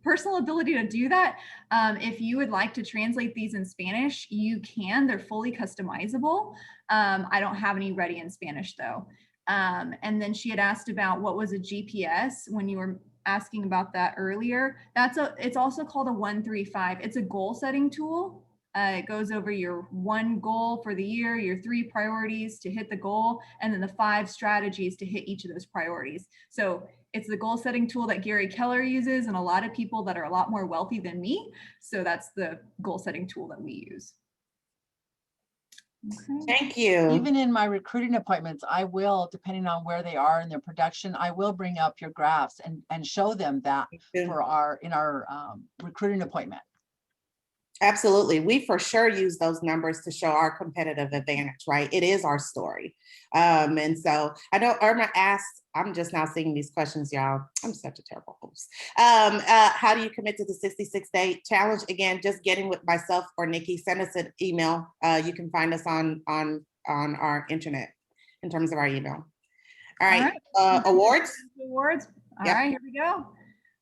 personal ability to do that. If you would like to translate these in Spanish, you can. They're fully customizable. I don't have any ready in Spanish though. And then she had asked about what was a GPS when you were asking about that earlier. It's also called a 135. It's a goal setting tool. It goes over your 1 goal for the year, your 3 priorities to hit the goal, and then the 5 strategies to hit each of those priorities. So it's the goal setting tool that Gary Keller uses and a lot of people that are a lot more wealthy than me. So that's the goal setting tool that we use. Okay. Thank you. Even in my recruiting appointments, I will, depending on where they are in their production, I will bring up your graphs and show them that for our recruiting appointment. Absolutely. We for sure use those numbers to show our competitive advantage, right? It is our story. And so I know Irma asked, I'm just now seeing these questions, y'all. I'm such a terrible host. How do you commit to the 66-day challenge? Again, just getting with myself or Nikki, send us an email. You can find us on our internet in terms of our email. All right. Awards. All right, here we go.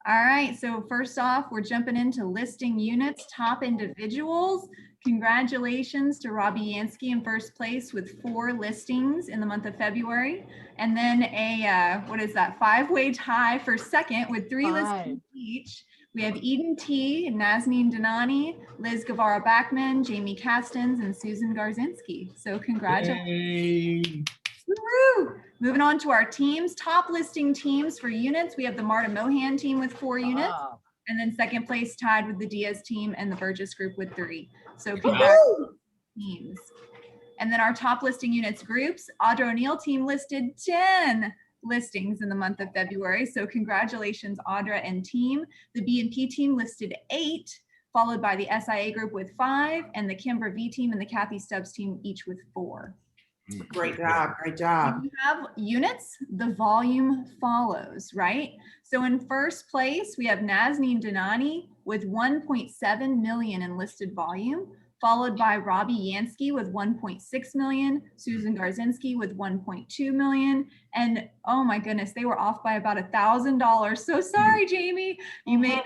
All right, so first off, we're jumping into listing units, top individuals. Congratulations to Robbie Yansky in first place with 4 listings in the month of February. And then a, 5-way tie for second with 3 listings each. We have Eden T, Nazneen Danani, Liz Guevara-Backman, Jamie Castens, and Susan Garzinski. So congratulations. Hey. Woo! Moving on to our teams, top listing teams for units. We have the Marta Mohan team with 4 units, and then second place tied with the Diaz team and the Burgess group with 3. So congratulations teams. And then our top listing units groups, Audra O'Neill team listed 10 listings in the month of February. So congratulations, Audra and team. The B&P team listed 8, followed by the SIA group with 5, and the Kimbra V team and the Kathy Stubbs team each with 4. Great job, great job. When you have units, the volume follows, right? So in first place, we have Nazneen Danani with 1.7 million in listed volume, followed by Robbie Yansky with 1.6 million, Susan Garzinski with 1.2 million, and oh my goodness, they were off by about $1,000. So sorry, Jamie. You made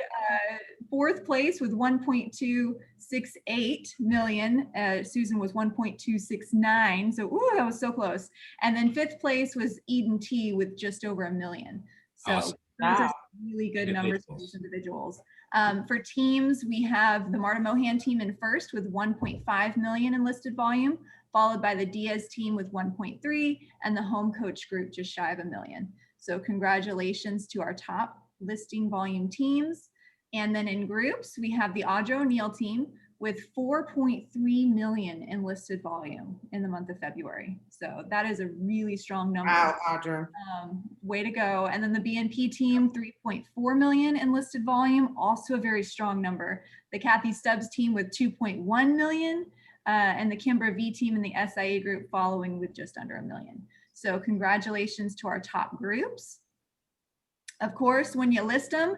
4th place with 1.268 million. Susan was 1.269. So ooh, that was so close. And then 5th place was Eden T with just over $1 million. So awesome. those are really good numbers for these Individuals. individuals. For teams, we have the Marta Mohan team in first with 1.5 million in listed volume, followed by the Diaz team with 1.3, and the home coach group just shy of 1 million. So congratulations to our top listing volume teams. And then in groups, we have the Audra O'Neill team with 4.3 million in listed volume in the month of February. So that is a really strong number. Wow, Audra. Way to go. And then the BNP team, 3.4 million in listed volume, also a very strong number. The Kathy Stubbs team with 2.1 million, and the Kimbra V team and the SIA group following with just under 1 million. So congratulations to our top groups. Of course, when you list them,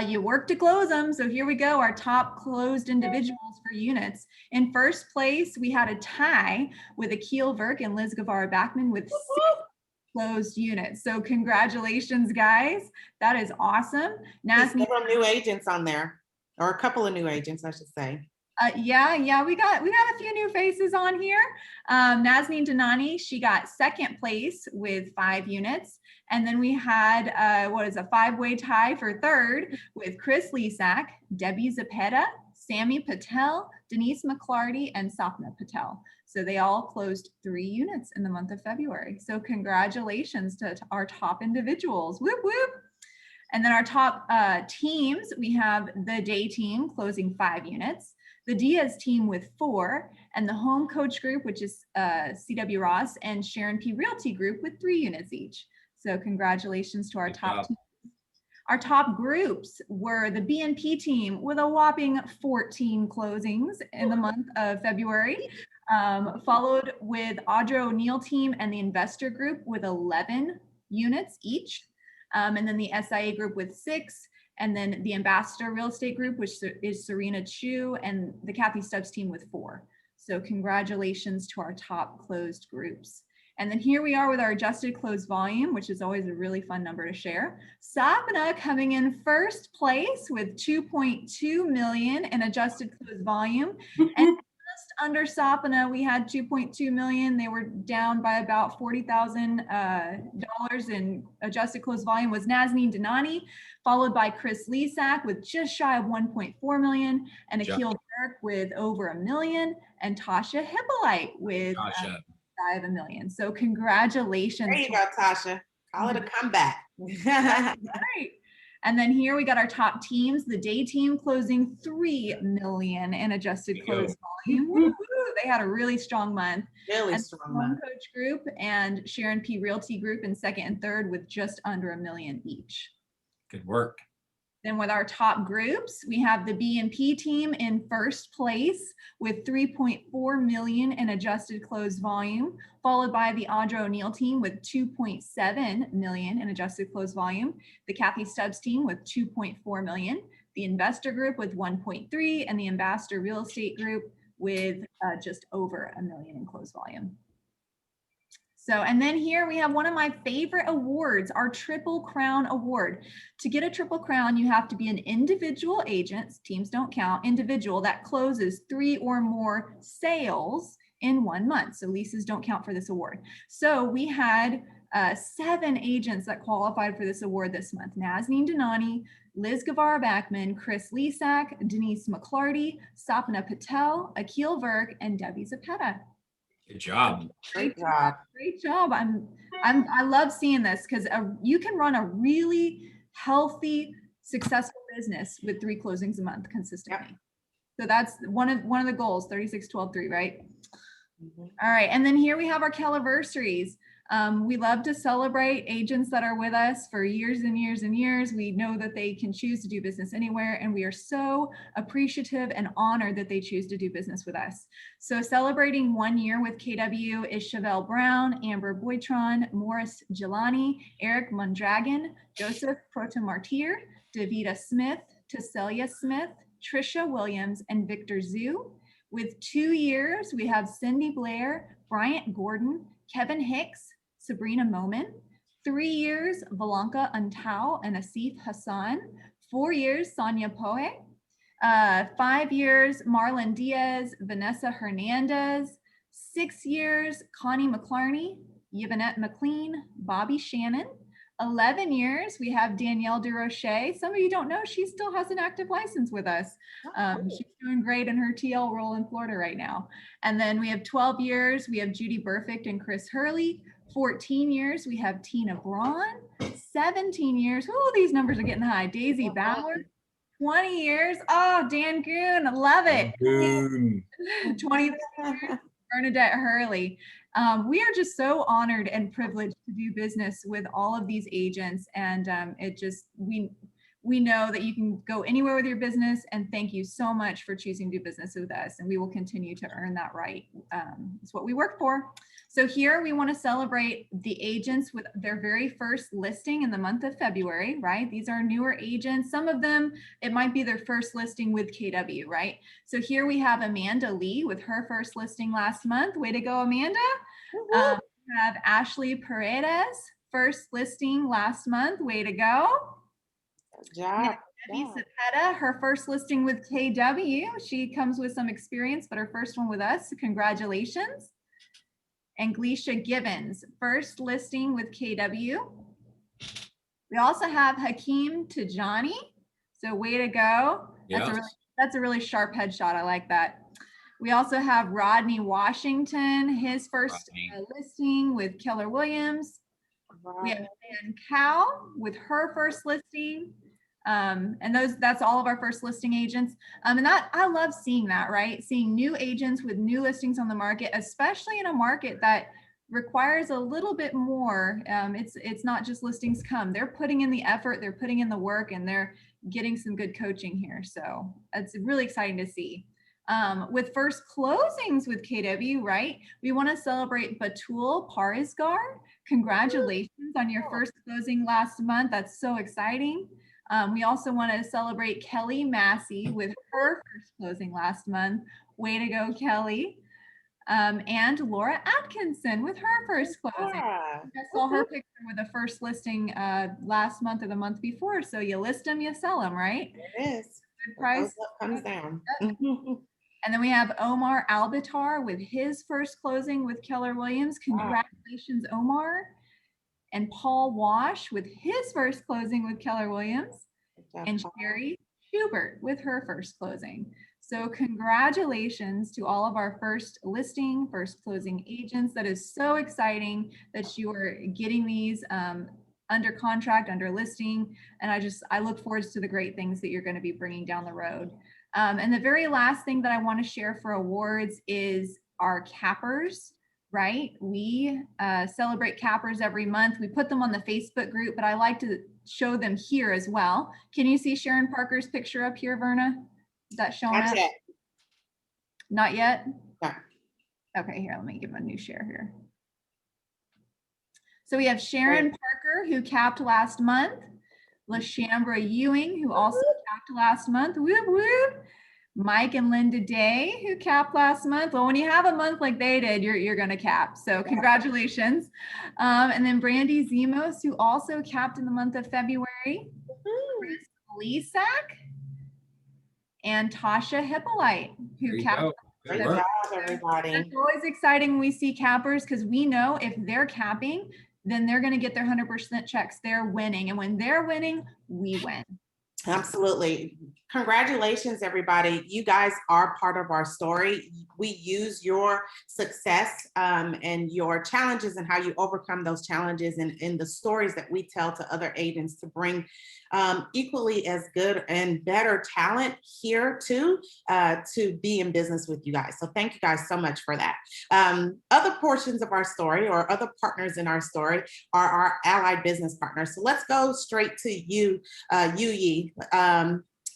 you work to close them. So here we go, our top closed individuals for units. In first place, we had a tie with Akil Verk and Liz Guevara-Backman with 6 closed units. So congratulations, guys. That is awesome. There's Nazni, several new agents on there, or a couple of new agents, I should say. yeah, we got a few new faces on here. Nazneen Danani, she got second place with 5 units. And then we had, a 5-way tie for third with Chris Lisak, Debbie Zepeda, Sammy Patel, Denise McClarty, and Sapna Patel. So they all closed 3 units in the month of February. So congratulations to our top individuals. Whoop, whoop. And then our top teams, we have the day team closing 5 units, the Diaz team with 4, and the home coach group, which is CW Ross and Sharon P. Realty group with 3 units each. So congratulations to our Good top job. team. Our top groups were the BNP team with a whopping 14 closings in the month of February, followed with Audra O'Neill team and the investor group with 11 units each. And then the SIA group with 6, and then the Ambassador Real Estate Group, which is Serena Chu, and the Kathy Stubbs team with 4. So congratulations to our top closed groups. And then here we are with our adjusted closed volume, which is always a really fun number to share. Sapna coming in first place with 2.2 million in adjusted closed volume. And just under Sapna, we had 2.2 million. They were down by about $40,000 in adjusted closed volume was Nazneen Danani, followed by Chris Lisak with just shy of 1.4 million, and Good Akil Burke with over 1 million, and Tasha Hippolyte with Tasha. shy of 1 million. So congratulations. There you go, Tasha. Call it a comeback. Right. And then here we got our top teams. The day team closing 3 million in adjusted There you go. closed volume. Woo-hoo. They had a really strong month. Really And strong Home month. Coach Group and Sharon P. Realty Group in second and third with just under 1 million each. Good work. Then with our top groups, we have the BNP team in first place with 3.4 million in adjusted closed volume, followed by the Audra O'Neill team with 2.7 million in adjusted closed volume, the Kathy Stubbs team with 2.4 million, the Investor Group with 1.3, and the Ambassador Real Estate Group with just over 1 million in closed volume. So, and then here we have one of my favorite awards, our Triple Crown Award. To get a Triple Crown, you have to be an individual agent, teams don't count, individual that closes 3 or more sales in 1 month. So leases don't count for this award. So we had 7 agents that qualified for this award this month. Nazneen Danani, Liz Guevara-Backman, Chris Lisak, Denise McClarty, Sapna Patel, Akil Verk, and Debbie Zepeda. Good job. Great job. Great job. I love seeing this because you can run a really healthy, successful business with 3 closings a month consistently. So that's one of the goals, 36-12-3, right? Mhm. All right, and then here we have our Caliversaries. We love to celebrate agents that are with us for years and years and years. We know that they can choose to do business anywhere, and we are so appreciative and honored that they choose to do business with us. So celebrating 1 year with KW is Chevelle Brown, Amber Boytron, Morris Jelani, Eric Mondragon, Joseph Protomartir, Davida Smith, Tesselia Smith, Trisha Williams, and Victor Zhu. With 2 years, we have Cindy Blair, Bryant Gordon, Kevin Hicks, Sabrina Momin. 3 years, Valanka Antau and Asif Hassan. 4 years, Sonia Poe. 5 years, Marlon Diaz, Vanessa Hernandez. 6 years, Connie McClarney, Yvonette McLean, Bobby Shannon. 11 years, we have Danielle DeRoche. Some of you don't know, she still has an active license with us. She's doing great in her TL role in Florida right now. And then we have 12 years, we have Judy Burfict and Chris Hurley. 14 years, we have Tina Braun. 17 years, oh, these numbers are getting high. Daisy Bauer. 20 years, oh, Dan Goon, I love it. Boom. 20 years, Bernadette Hurley. We are just so honored and privileged to do business with all of these agents, and we know that you can go anywhere with your business, and thank you so much for choosing to do business with us, and we will continue to earn that right. It's what we work for. So here we want to celebrate the agents with their very first listing in the month of February, right? These are newer agents. Some of them, it might be their first listing with KW, right? So here we have Amanda Lee with her first listing last month. Way to go, Amanda. We have Ashley Paredes, first listing last month. Way to go. Good job. Debbie Cepeda, her first listing with KW. She comes with some experience, but her first one with us. So congratulations. And Gleisha Gibbons, first listing with KW. We also have Hakeem Tijani. So way to go. That's a really sharp headshot. I like that. We also have Rodney Washington, his first listing with Keller Williams. We have Ann Cow with her first listing. And that's all of our first listing agents. And that, I love seeing that, right? Seeing new agents with new listings on the market, especially in a market that requires a little bit more. It's not just listings come, they're putting in the effort, they're putting in the work, and they're getting some good coaching here. So it's really exciting to see. With first closings with KW, right? We want to celebrate Batul Parisgar. Congratulations on your first closing last month. That's so exciting. We also want to celebrate Kelly Massey with her first closing last month. Way to go, Kelly. And Laura Atkinson with her first closing. I saw her picture with the first listing last month or the month before. So you list them, you sell them, right? It is. Good price. Comes down. And then we have Omar Albitar with his first closing with Keller Williams. Congratulations, Omar. And Paul Wash with his first closing with Keller Williams. And Sherry Schubert with her first closing. So congratulations to all of our first listing, first closing agents. That is so exciting that you are getting these under contract, under listing. And I look forward to the great things that you're going to be bringing down the road. And the very last thing that I want to share for awards is our cappers, right? We celebrate cappers every month. We put them on the Facebook group, but I like to show them here as well. Can you see Sharon Parker's picture up here, Verna? Is that showing up? Not yet. Not yet? No. Okay, here, let me give a new share here. So we have Sharon Parker, who capped last month. LaShambra Ewing, who also capped last month. Whoop, whoop. Mike and Linda Day, who capped last month. Well, when you have a month like they did, you're going to cap. So congratulations. And then Brandy Zemos, who also capped in the month of February. Chris Lisak and Tasha Hippolyte, who capped. Great job, everybody. It's always exciting when we see cappers, because we know if they're capping, then they're going to get their 100% checks. They're winning. And when they're winning, we win. Absolutely. Congratulations, everybody. You guys are part of our story. We use your success and your challenges and how you overcome those challenges and in the stories that we tell to other agents to bring equally as good and better talent here too, to be in business with you guys. So thank you guys so much for that. Other portions of our story or other partners in our story are our allied business partners. So let's go straight to you, Yi.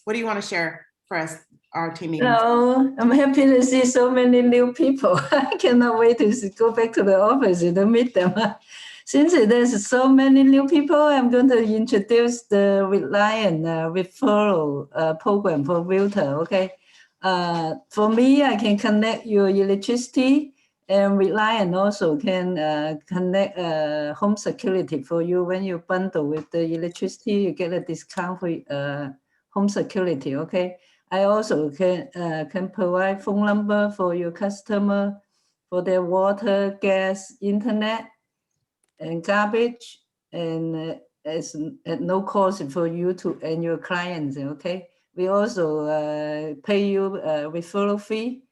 What do you want to share for us, our team meeting? Hello, I'm happy to see so many new people. I cannot wait to go back to the office and meet them. Since there's so many new people, I'm going to introduce the Reliant referral program for realtor. Okay, for me, I can connect your electricity, and Reliant also can connect home security for you. When you bundle with the electricity, you get a discount for home security. Okay, I also can provide phone number for your customer for their water, gas, internet, and garbage, and it's at no cost for you to and your clients. Okay, we also pay you a referral fee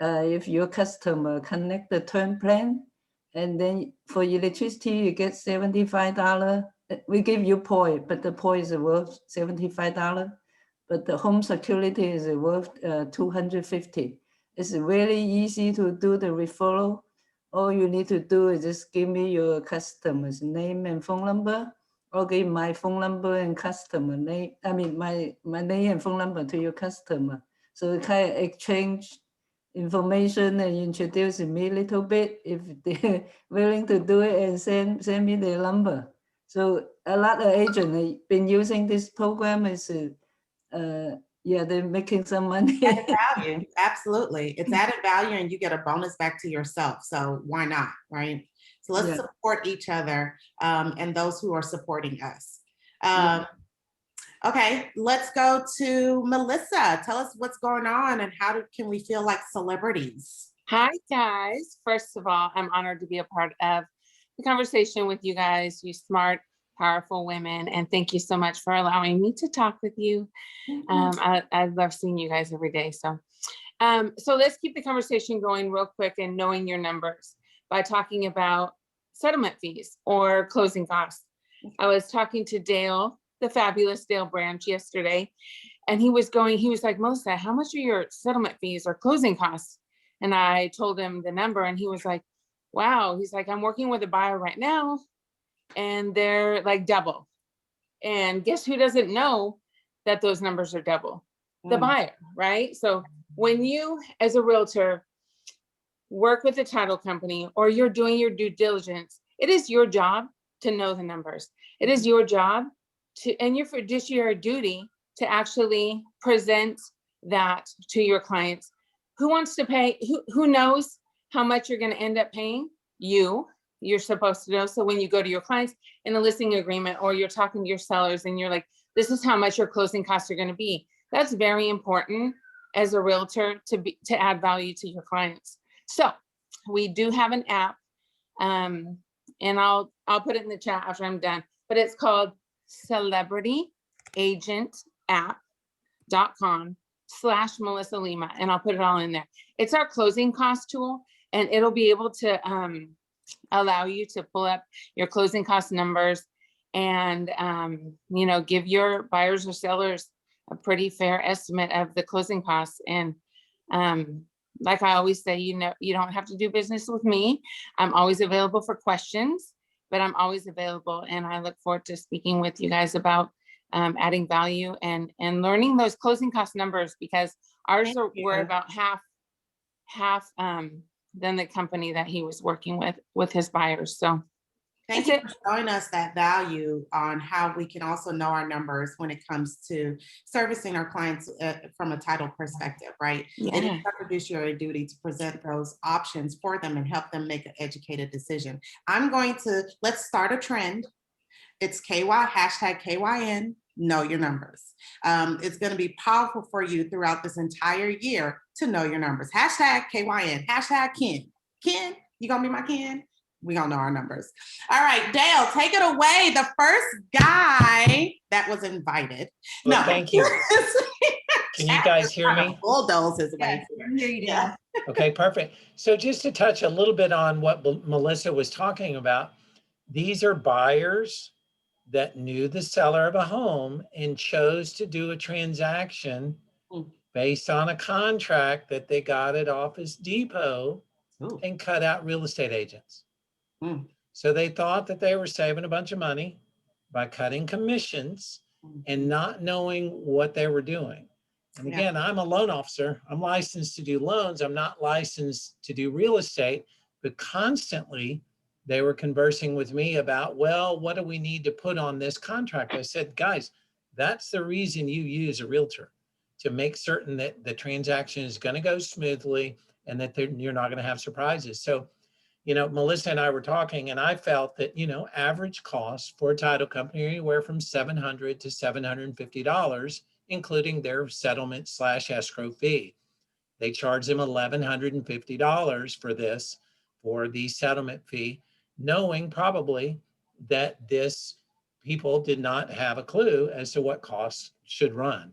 if your customer connect the term plan, and then for electricity you get $75. We give you point, but the point is worth $75. But the home security is worth $250. It's really easy to do the referral. All you need to do is just give me your customer's name and phone number, or give my phone number and customer name. I mean, my name and phone number to your customer. So we kind of exchange information and introduce me a little bit if they're willing to do it, and send me their number. So a lot of agents have been using this program. Is yeah, they're making some money. Value, absolutely. It's added value, and you get a bonus back to yourself. So why not, right? So let's Yeah. support each other and those who are supporting us. Yeah. Okay, let's go to Melissa. Tell us what's going on and how can we feel like celebrities? Hi, guys. First of all, I'm honored to be a part of the conversation with you guys, you smart, powerful women. And thank you so much for allowing me to talk with you. I love seeing you guys every day. So let's keep the conversation going real quick and knowing your numbers by talking about settlement fees or closing costs. I was talking to Dale, the fabulous Dale Branch, yesterday, and he was like, Melissa, how much are your settlement fees or closing costs? And I told him the number, and he was like, wow. He's like, I'm working with a buyer right now, and they're like double. And guess who doesn't know that those numbers are double? The buyer, right? So when you, as a realtor, work with a title company or you're doing your due diligence, it is your job to know the numbers. It is your job to, and your fiduciary duty to actually present that to your clients. Who wants to pay? Who knows how much you're going to end up paying? You're supposed to know. So when you go to your clients in a listing agreement, or you're talking to your sellers and you're like, this is how much your closing costs are going to be. That's very important as a realtor to add value to your clients. So we do have an app, and I'll put it in the chat after I'm done, but it's called celebrityagentapp.com/Melissa Lima. And I'll put it all in there. It's our closing cost tool, and it'll be able to allow you to pull up your closing cost numbers and, give your buyers or sellers a pretty fair estimate of the closing costs. And like I always say, you don't have to do business with me. I'm always available for questions, but I'm always available. And I look forward to speaking with you guys about adding value and learning those closing cost numbers, because ours were about half than the company that he was working with his buyers. So thank you for showing us that value on how we can also know our numbers when it comes to servicing our clients from a title perspective, right? Yeah. It is our fiduciary duty to present those options for them and help them make an educated decision. Let's start a trend. It's #KYN, know your numbers. It's going to be powerful for you throughout this entire year to know your numbers. #KYN, #Ken. Ken, you going to be my Ken? We gonna know our numbers. All right, Dale, take it away. The first guy that was invited. Well, No, thank you. Can you guys hear me? Bulldoze his way. Yes, I can hear you, Dan. Okay, perfect. So just to touch a little bit on what Melissa was talking about, these are buyers that knew the seller of a home and chose to do a transaction based on a contract that they got at Office Depot and cut out real estate agents. So they thought that they were saving a bunch of money by cutting commissions and not knowing what they were doing. And again, I'm a loan officer. I'm licensed to do loans. I'm not licensed to do real estate, but constantly they were conversing with me about, well, what do we need to put on this contract? I said, guys, that's the reason you use a realtor, to make certain that the transaction is going to go smoothly and that you're not going to have surprises. So, Melissa and I were talking, and I felt that, average cost for a title company are anywhere from $700 to $750, including their settlement / escrow fee. They charge them $1,150 for the settlement fee, knowing probably that this people did not have a clue as to what costs should run.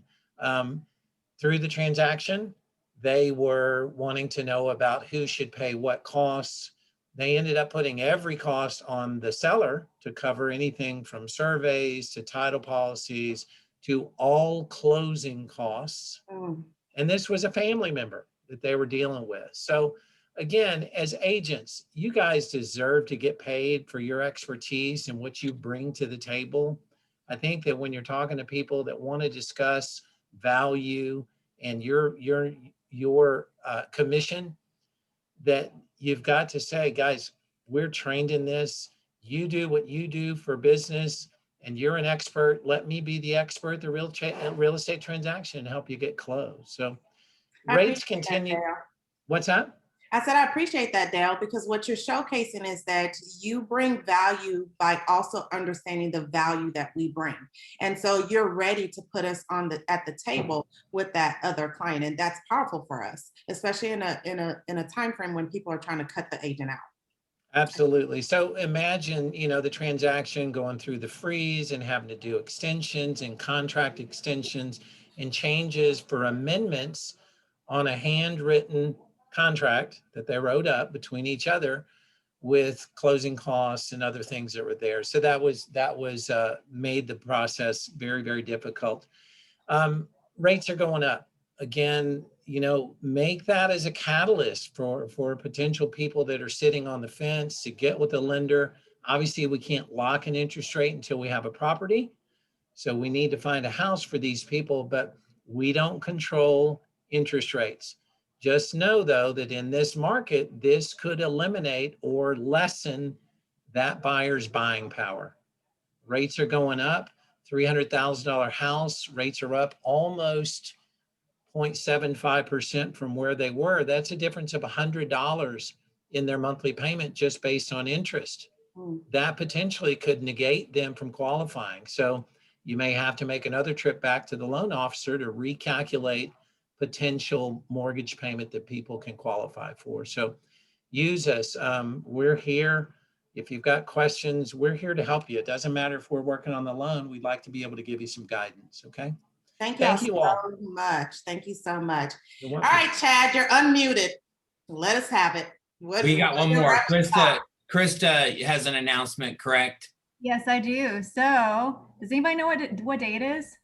Through the transaction, they were wanting to know about who should pay what costs. They ended up putting every cost on the seller to cover anything from surveys to title policies to all closing costs. Mm. And this was a family member that they were dealing with. So again, as agents, you guys deserve to get paid for your expertise and what you bring to the table. I think that when you're talking to people that want to discuss value and your commission, that you've got to say, guys, we're trained in this. You do what you do for business, and you're an expert. Let me be the expert, the real estate transaction, and help you get closed. So I rates appreciate that, continue. Dale. What's that? I said, I appreciate that, Dale, because what you're showcasing is that you bring value by also understanding the value that we bring. And so you're ready to put us at the table with that other client. And that's powerful for us, especially in a time frame when people are trying to cut the agent out. Absolutely. So imagine, the transaction going through the freeze and having to do extensions and contract extensions and changes for amendments on a handwritten contract that they wrote up between each other with closing costs and other things that were there. So that was made the process very, very difficult. Rates are going up. Again, make that as a catalyst for potential people that are sitting on the fence to get with the lender. Obviously, we can't lock an interest rate until we have a property. So we need to find a house for these people, but we don't control interest rates. Just know, though, that in this market, this could eliminate or lessen that buyer's buying power. Rates are going up. $300,000 house rates are up almost 0.75% from where they were. That's a difference of $100 in their monthly payment just based on interest. That potentially could negate them from qualifying. So you may have to make another trip back to the loan officer to recalculate potential mortgage payment that people can qualify for. So use us. We're here. If you've got questions, we're here to help you. It doesn't matter if we're working on the loan. We'd like to be able to give you some guidance. Okay. Thank you so all much. Thank you so much. You're All welcome. right, Chad, you're unmuted. Let us have it. We got one more. Krista has an announcement, correct? Yes, I do. So does anybody know what day it is?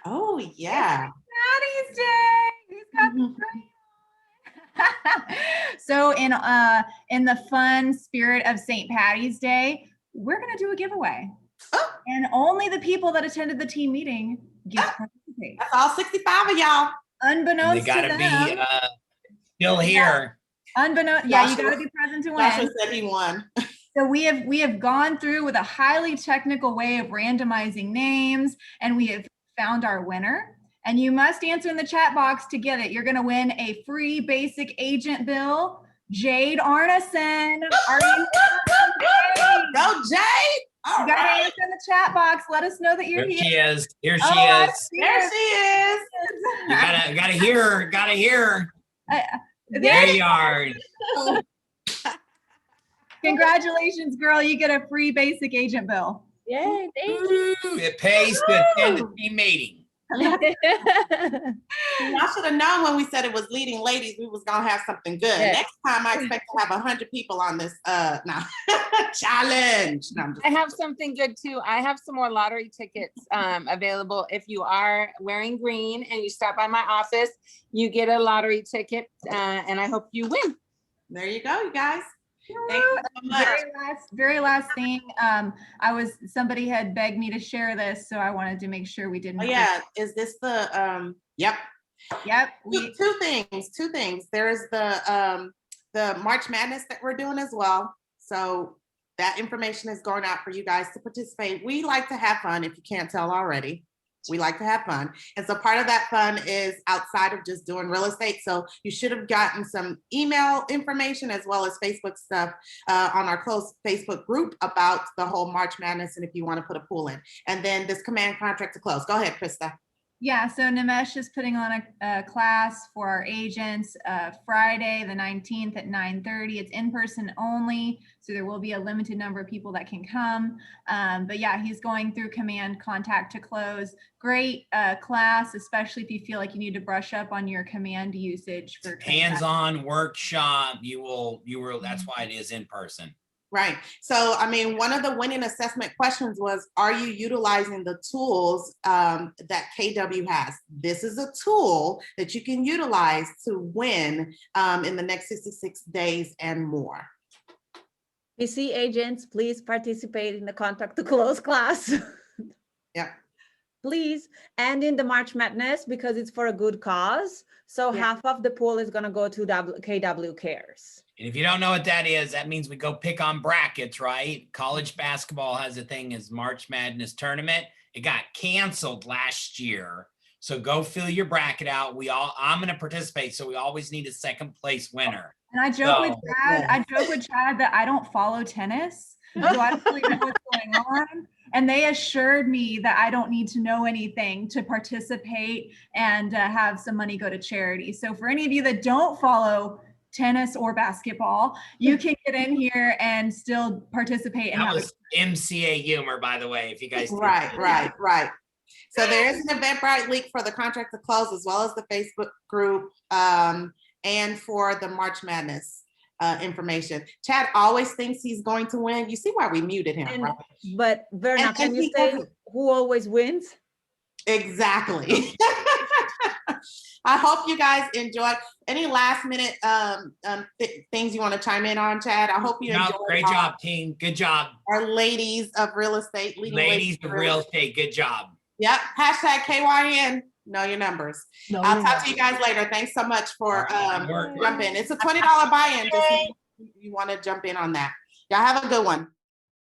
Oh, yeah. Patty's Day. Who's got the So in the fun spirit of St. Patty's Day, we're going to do a giveaway. Oh. And only the people that attended the team meeting get to participate. That's all 65 of y'all. Unbeknownst They got to to them. be still here. Unbeknownst, yeah, you got to be present to win. Joshua said he won. So we have gone through with a highly technical way of randomizing names, and we have found our winner. And you must answer in the chat box to get it. You're going to win a free basic agent bill. Jade Arneson. Go, Jade. You got to answer in the chat box. Let us know that you're Here here. she is. Here she Oh, is. There she is. You gotta hear her. Gotta hear her. There you are. Congratulations, girl. You get a free basic agent bill. Yay, thank you. Ooh, it pays to attend the team meeting. Y'all should have known when we said it was leading ladies, we was gonna have something good. Yeah. Next time I expect to have 100 people on this challenge. No, I'm just I have something good too. I have some more lottery tickets available. If you are wearing green and you stop by my office, you get a lottery ticket, and I hope you win. There you go, you guys. Thank you so much. Very last thing. Somebody had begged me to share this, so I wanted to make sure we didn't. Oh yeah, is this the yep. Yep. Two things. There is the March Madness that we're doing as well. So that information is going out for you guys to participate. We like to have fun, if you can't tell already. We like to have fun. And so part of that fun is outside of just doing real estate. So you should have gotten some email information as well as Facebook stuff on our closed Facebook group about the whole March Madness and if you want to put a pool in. And then this command contract to close. Go ahead, Krista. Yeah, so Nimesh is putting on a class for our agents Friday, the 19th at 9:30. It's in person only, so there will be a limited number of people that can come. But yeah, he's going through command contact to close. Great class, especially if you feel like you need to brush up on your command usage for Hands-on workshop. That's why it is in person. Right. So, I mean, one of the winning assessment questions was, are you utilizing the tools that KW has? This is a tool that you can utilize to win in the next 66 days and more. PC agents, please participate in the Contact to Close class. Yeah. Please. And in the March Madness, because it's for a good cause. So half of the pool is going to go to KW Cares. And if you don't know what that is, that means we go pick on brackets, right? College basketball has a thing as March Madness tournament. It got canceled last year. So go fill your bracket out. I'm going to participate. So we always need a second place winner. And I joke with Chad that I don't follow tennis. So I don't really know what's going on. And they assured me that I don't need to know anything to participate and have some money go to charity. So for any of you that don't follow tennis or basketball, you can get in here and still participate. That was MCA humor, by the way, if you guys Right. So there is an Eventbrite link for the Contract to Close, as well as the Facebook group, and for the March Madness information. Chad always thinks he's going to win. You see why we muted him, right? But Verna, can you say who always wins? Exactly. I hope you guys enjoyed. Any last minute things you want to chime in on, Chad? I hope you enjoyed. Great job, team. Good job. Our ladies of real estate. Ladies of real estate. Good job. Yep. Hashtag KYN. Know your numbers. I'll talk to you guys later. Thanks so much for jumping. It's a $20 buy-in. Just you want to jump in on that. Y'all have a good one.